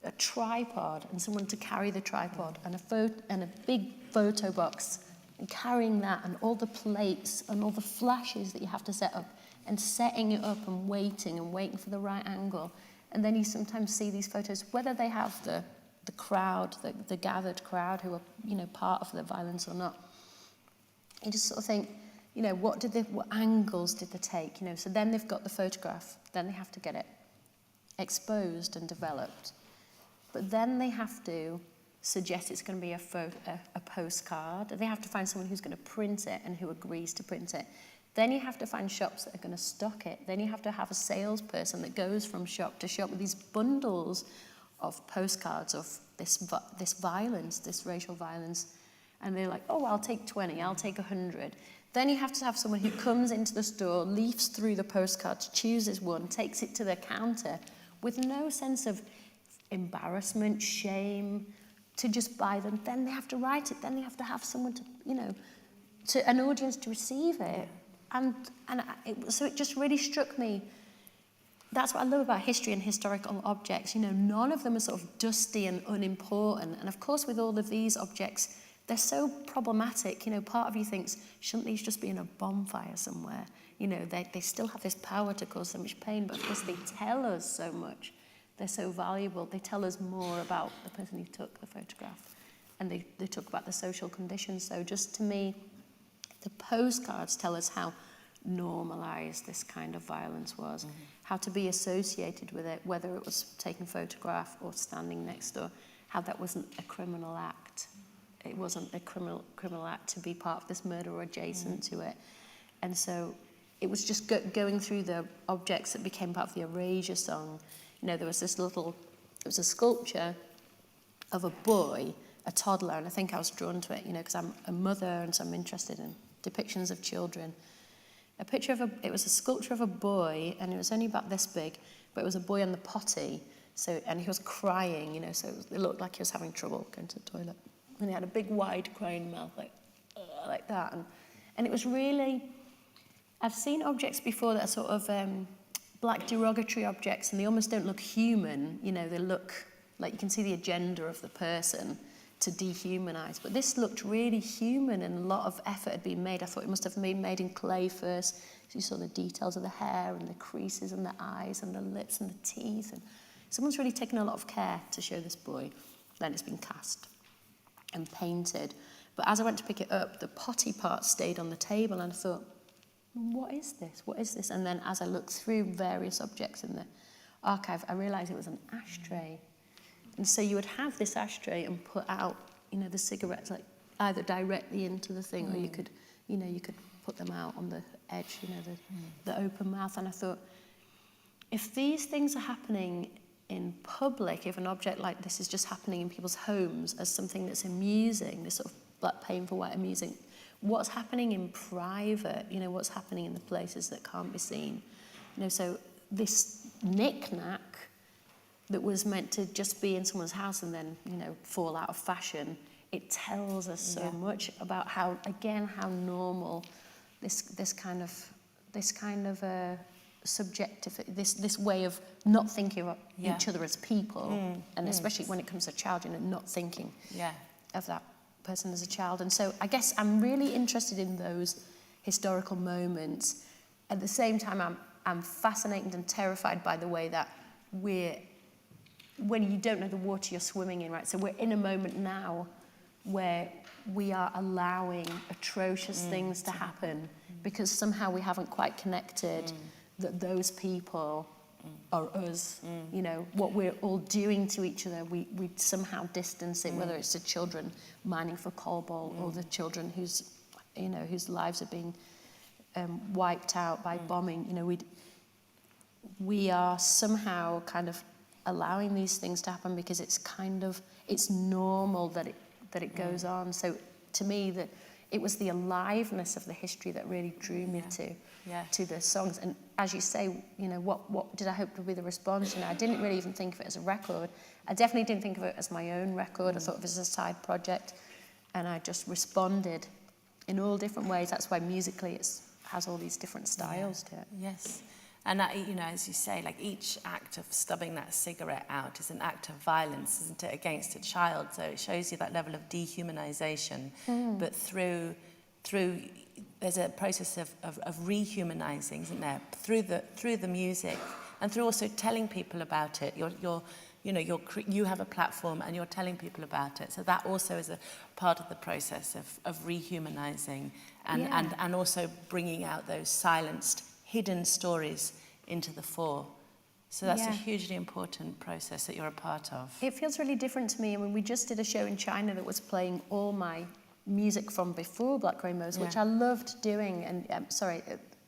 a tripod and someone to carry the tripod and a big photo box, and carrying that and all the plates and all the flashes that you have to set up, and setting it up and waiting for the right angle. And then you sometimes see these photos, whether they have the crowd, the gathered crowd who are, part of the violence or not. You just sort of think, what angles did they take? So then they've got the photograph, then they have to get it exposed and developed. But then they have to suggest it's going to be a postcard. They have to find someone who's going to print it and who agrees to print it. Then you have to find shops that are going to stock it. Then you have to have a salesperson that goes from shop to shop with these bundles of postcards of this violence, this racial violence. And they're like, oh, I'll take 20, I'll take 100. Then you have to have someone who comes into the store, leafs through the postcards, chooses one, takes it to the counter with no sense of embarrassment, shame, to just buy them. Then they have to write it. Then they have to have someone to, to an audience to receive it. So it just really struck me. That's what I love about history and historical objects. None of them are sort of dusty and unimportant. And of course, with all of these objects, they're so problematic. Part of you thinks, shouldn't these just be in a bonfire somewhere? They still have this power to cause so much pain, but of course they tell us so much. they're so valuable. They tell us more about the person who took the photograph, and they talk about the social conditions. So just to me, the postcards tell us how normalised this kind of violence was, how to be associated with it, whether it was taking a photograph or standing next door, how that wasn't a criminal act. It wasn't a criminal act to be part of this murder or adjacent to it. And so it was just going through the objects that became part of the Erasure song. You know, there was this it was a sculpture of a boy, a toddler, and I think I was drawn to it, you know, because I'm a mother and so I'm interested in depictions of children. It was a sculpture of a boy, and it was only about this big, but it was a boy on the potty, and he was crying, you know, so it looked like he was having trouble going to the toilet. And he had a big, wide, crying mouth, like that. And it was really, I've seen objects before that are sort of black derogatory objects, and they almost don't look human, you know, they look like you can see the agenda of the person to dehumanize. But this looked really human, and a lot of effort had been made. I thought it must have been made in clay first. So you saw the details of the hair and the creases and the eyes and the lips and the teeth. And someone's really taken a lot of care to show this boy. Then it's been cast and painted. But as I went to pick it up, the potty part stayed on the table, and I thought, what is this? What is this? And then as I looked through various objects in the archive, I realized it was an ashtray. And so you would have this ashtray and put out, you know, the cigarettes, like either directly into the thing, or you could put them out on the edge, you know, the open mouth. And I thought, if these things are happening in public, if an object like this is just happening in people's homes as something that's amusing, this sort of black painful white amusing, what's happening in private, you know, what's happening in the places that can't be seen? You know, so this knick-knack that was meant to just be in someone's house and then, you know, fall out of fashion, it tells us so much about how normal this kind of subjective, this way of not thinking of each other as people, and especially when it comes to a child, you know, not thinking of that person as a child. And so I guess I'm really interested in those historical moments. At the same time, I'm fascinated and terrified by the way that when you don't know the water you're swimming in, right? So we're in a moment now where we are allowing atrocious things to happen because somehow we haven't quite connected that those people are us. You know, what we're all doing to each other, we somehow distance it, whether it's the children mining for cobalt or the children whose lives are being wiped out by bombing. You know, we are somehow kind of allowing these things to happen because it's normal that it goes on. So to me, it was the aliveness of the history that really drew me to the songs. And as you say, you know, what did I hope would be the response? You know, I didn't really even think of it as a record. I definitely didn't think of it as my own record. I thought of it as a side project, and I just responded in all different ways. That's why musically it has all these different styles to it. Yes. And that, you know, as you say, like each act of stubbing that cigarette out is an act of violence, isn't it, against a child? So it shows you that level of dehumanization. But through there's a process of rehumanizing, isn't there? Through the music and through also telling people about it. You have a platform and you're telling people about it. So that also is a part of the process of rehumanizing and also bringing out those silenced, hidden stories into the fore. So that's a hugely important process that you're a part of. It feels really different to me. I mean, we just did a show in China that was playing all my music from before Black Rainbows, which I loved doing. And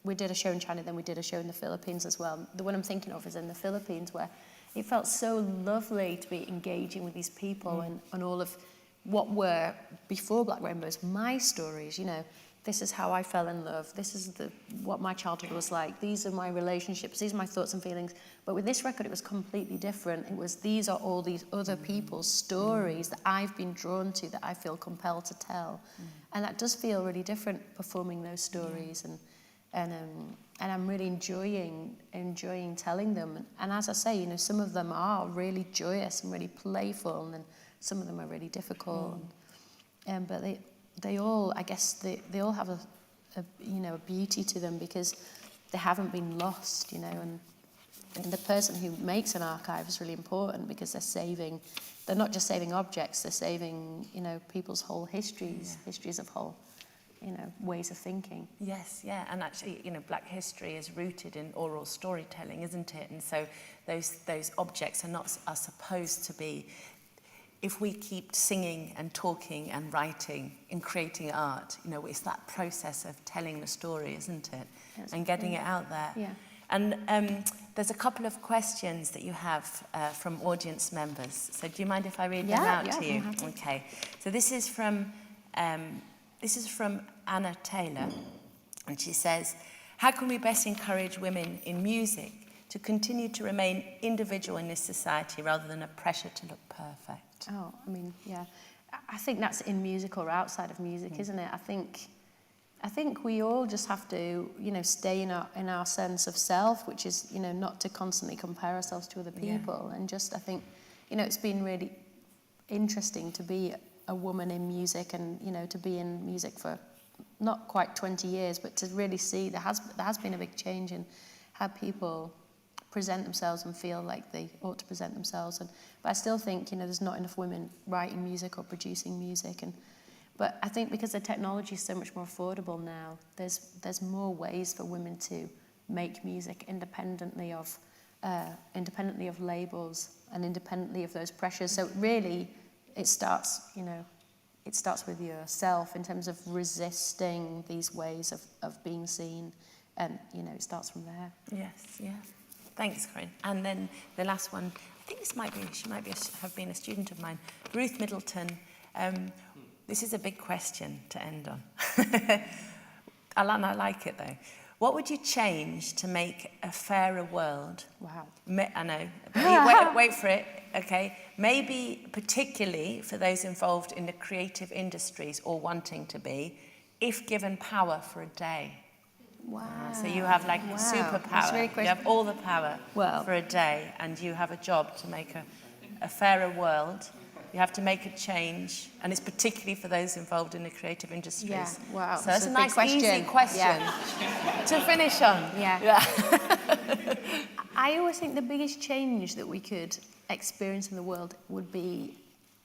we did a show in China, then we did a show in the Philippines as well. The one I'm thinking of is in the Philippines, where it felt so lovely to be engaging with these people and all of what were, before Black Rainbows, my stories, you know. This is how I fell in love. This is what my childhood was like. These are my relationships. These are my thoughts and feelings. But with this record, it was completely different. These are all these other people's stories that I've been drawn to, that I feel compelled to tell. And that does feel really different, performing those stories. And I'm really enjoying telling them. And as I say, you know, some of them are really joyous and really playful, and then some of them are really difficult. But they all, I guess, they all have a beauty to them because they haven't been lost, you know, And the person who makes an archive is really important because they're not just saving objects, they're saving, people's whole histories of whole, ways of thinking. Yes, yeah, and actually, Black history is rooted in oral storytelling, isn't it? And so those objects are supposed to be, if we keep singing and talking and writing and creating art, it's that process of telling the story, isn't it? Yes, and getting it out there. Yeah. And there's a couple of questions that you have from audience members. So do you mind if I read them out to you? Okay. So this is from Anna Taylor, and she says, how can we best encourage women in music to continue to remain individual in this society rather than a pressure to look perfect? Oh, yeah. I think that's in music or outside of music, isn't it? I think we all just have to, stay in our sense of self, which is, not to constantly compare ourselves to other people. And just, I think, it's been really interesting to be a woman in music and, to be in music for not quite 20 years, but to really see there has been a big change in how people present themselves and feel like they ought to present themselves. But I still think, there's not enough women writing music or producing music. But I think because the technology is so much more affordable now, there's more ways for women to make music independently of labels and independently of those pressures. So really, it starts with yourself in terms of resisting these ways of being seen, and it starts from there. Yes, yeah. Thanks, Corinne. And then the last one, I think she might have been a student of mine, Ruth Middleton. This is a big question to end on. I like it though. What would you change to make a fairer world? Wow. I know. Wait for it. Okay. Maybe particularly for those involved in the creative industries or wanting to be, if given power for a day. Wow. So you have superpower. Really you have all the power for a day, and you have a job to make a fairer world. You have to make a change, and it's particularly for those involved in the creative industries. Yeah, wow. So that's a nice, easy question to finish on. Yeah. I always think the biggest change that we could experience in the world would be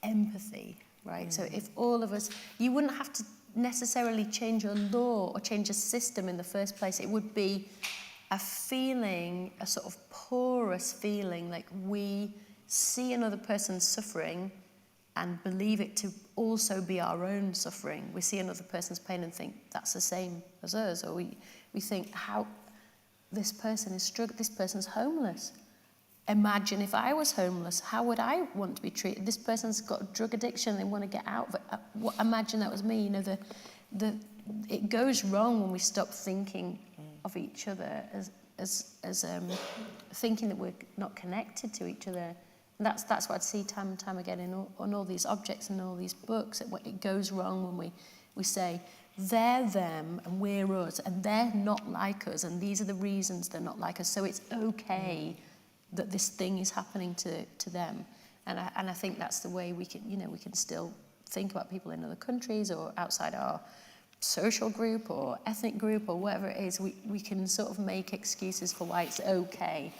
empathy, right? So if all of us, you wouldn't have to necessarily change a law or change a system in the first place. It would be a feeling, a sort of porous feeling, like we see another person suffering and believe it to also be our own suffering. We see another person's pain and think that's the same as us, or we think how this person is struggling, this person's homeless. Imagine if I was homeless, how would I want to be treated? This person's got a drug addiction, they want to get out of it. Imagine that was me. It goes wrong when we stop thinking of each other as thinking that we're not connected to each other. And that's what I'd see time and time again on all these objects and all these books. It goes wrong when we say, they're them and we're us, and they're not like us, and these are the reasons they're not like us. So it's okay that this thing is happening to them. And I think that's the way we can still think about people in other countries or outside our social group or ethnic group or whatever it is. We can sort of make excuses for why it's okay.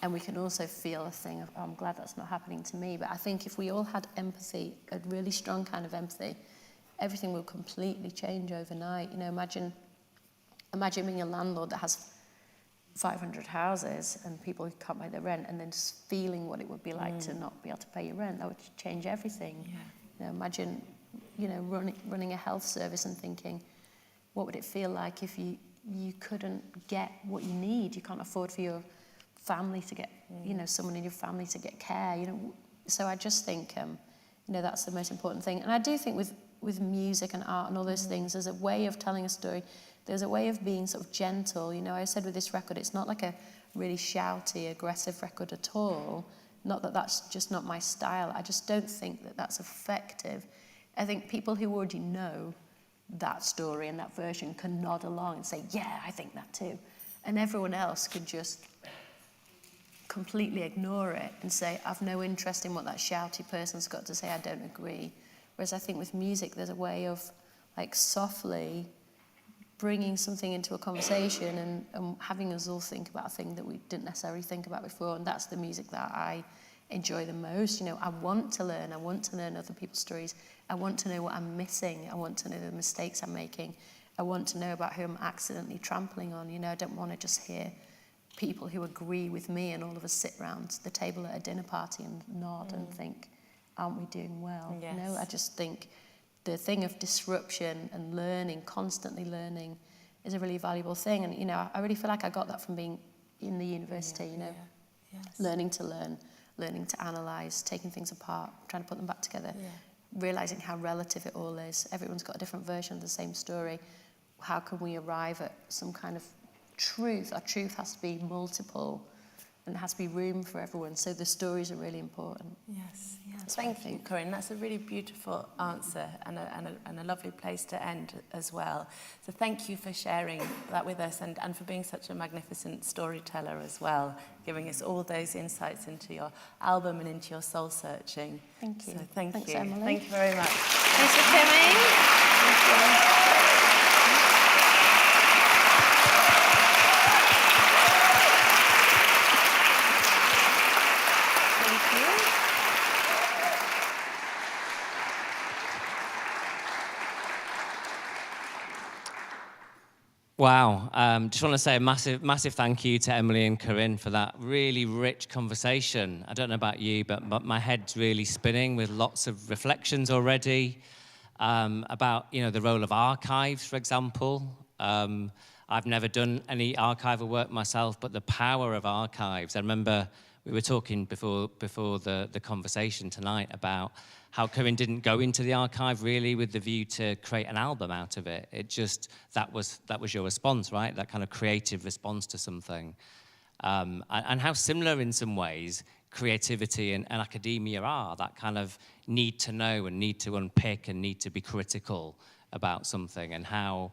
And we can also feel a thing of, oh, I'm glad that's not happening to me. But I think if we all had empathy, a really strong kind of empathy, everything will completely change overnight. Imagine being a landlord that has 500 houses and people who can't pay their rent, and then just feeling what it would be like to not be able to pay your rent. That would change everything. Yeah. Imagine, running a health service and thinking, what would it feel like if you couldn't get what you need? You can't afford for your family to get, someone in your family to get care. So I just think, that's the most important thing. And I do think with music and art and all those things, there's a way of telling a story. There's a way of being sort of gentle. I said with this record, it's not like a really shouty, aggressive record at all. Not that that's just not my style. I just don't think that that's effective. I think people who already know that story and that version can nod along and say, yeah, I think that too. And everyone else could just completely ignore it and say, I've no interest in what that shouty person's got to say, I don't agree. Whereas I think with music, there's a way of, softly bringing something into a conversation and having us all think about a thing that we didn't necessarily think about before. And that's the music that I enjoy the most. You know, I want to learn other people's stories. I want to know what I'm missing. I want to know the mistakes I'm making. I want to know about who I'm accidentally trampling on. You know, I don't want to just hear people who agree with me and all of us sit round the table at a dinner party and nod and think, aren't we doing well? Yes. You know, I just think the thing of disruption and learning, constantly learning, is a really valuable thing. And, you know, I really feel like I got that from being in the university, you know, learning to learn, learning to analyse, taking things apart, trying to put them back together, realising how relative it all is. Everyone's got a different version of the same story. How can we arrive at some kind of truth? Our truth has to be multiple and there has to be room for everyone. So the stories are really important. Yes, yes. Thank you, Corinne. That's a really beautiful answer and a lovely place to end as well. So thank you for sharing that with us and for being such a magnificent storyteller as well, giving us all those insights into your album and into your soul searching. Thank you. So thanks, you. Emily. Thank you very much. Thanks for coming. Thank you. Wow. Just want to say a massive thank you to Emily and Corinne for that really rich conversation. I don't know about you, but my head's really spinning with lots of reflections already about, you know, the role of archives, for example. I've never done any archival work myself, but the power of archives. I remember we were talking before the conversation tonight about how Corinne didn't go into the archive really with the view to create an album out of it. It just, that was your response, right? That kind of creative response to something. And how similar in some ways creativity and academia are, that kind of need to know and need to unpick and need to be critical about something, and how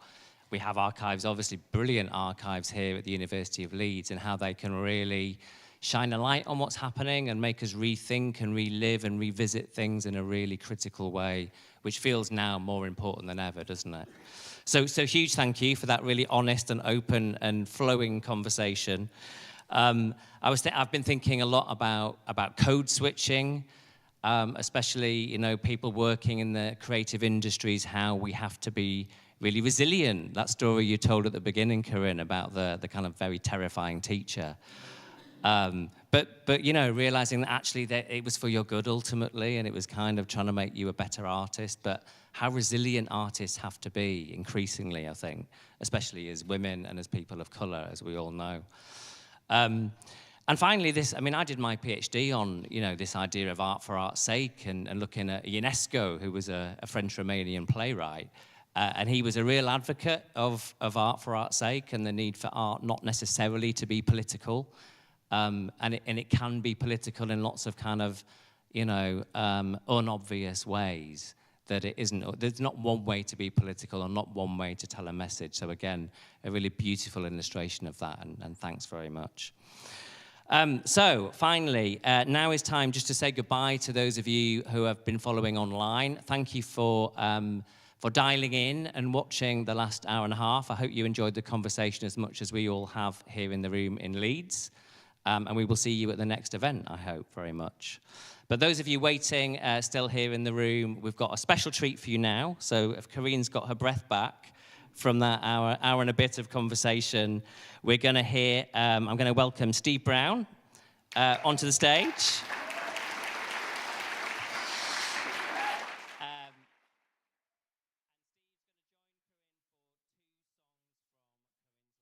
we have archives, obviously brilliant archives here at the University of Leeds, and how they can really shine a light on what's happening and make us rethink and relive and revisit things in a really critical way, which feels now more important than ever, doesn't it? So huge thank you for that really honest and open and flowing conversation. I've been thinking a lot about code switching, especially, you know, people working in the creative industries, how we have to be really resilient. That story you told at the beginning, Corinne, about the kind of very terrifying teacher. But you know, realizing that actually that it was for your good ultimately, and it was kind of trying to make you a better artist, but how resilient artists have to be increasingly, I think, especially as women and as people of color, as we all know. And finally, I did my PhD on, you know, this idea of art for art's sake, and looking at Ionesco, who was a French-Romanian playwright. And he was a real advocate of art for art's sake and the need for art not necessarily to be political. And it can be political in lots of kind of, you know, unobvious ways, that it isn't. There's not one way to be political and not one way to tell a message. So again, a really beautiful illustration of that, and thanks very much. So finally, now is time just to say goodbye to those of you who have been following online. Thank you for dialing in and watching the last hour and a half. I hope you enjoyed the conversation as much as we all have here in the room in Leeds. And we will see you at the next event, I hope, very much. But those of you waiting, still here in the room, we've got a special treat for you now. So if Corinne's got her breath back from that hour and a bit of conversation, we're going to hear, I'm going to welcome Steve Brown onto the stage.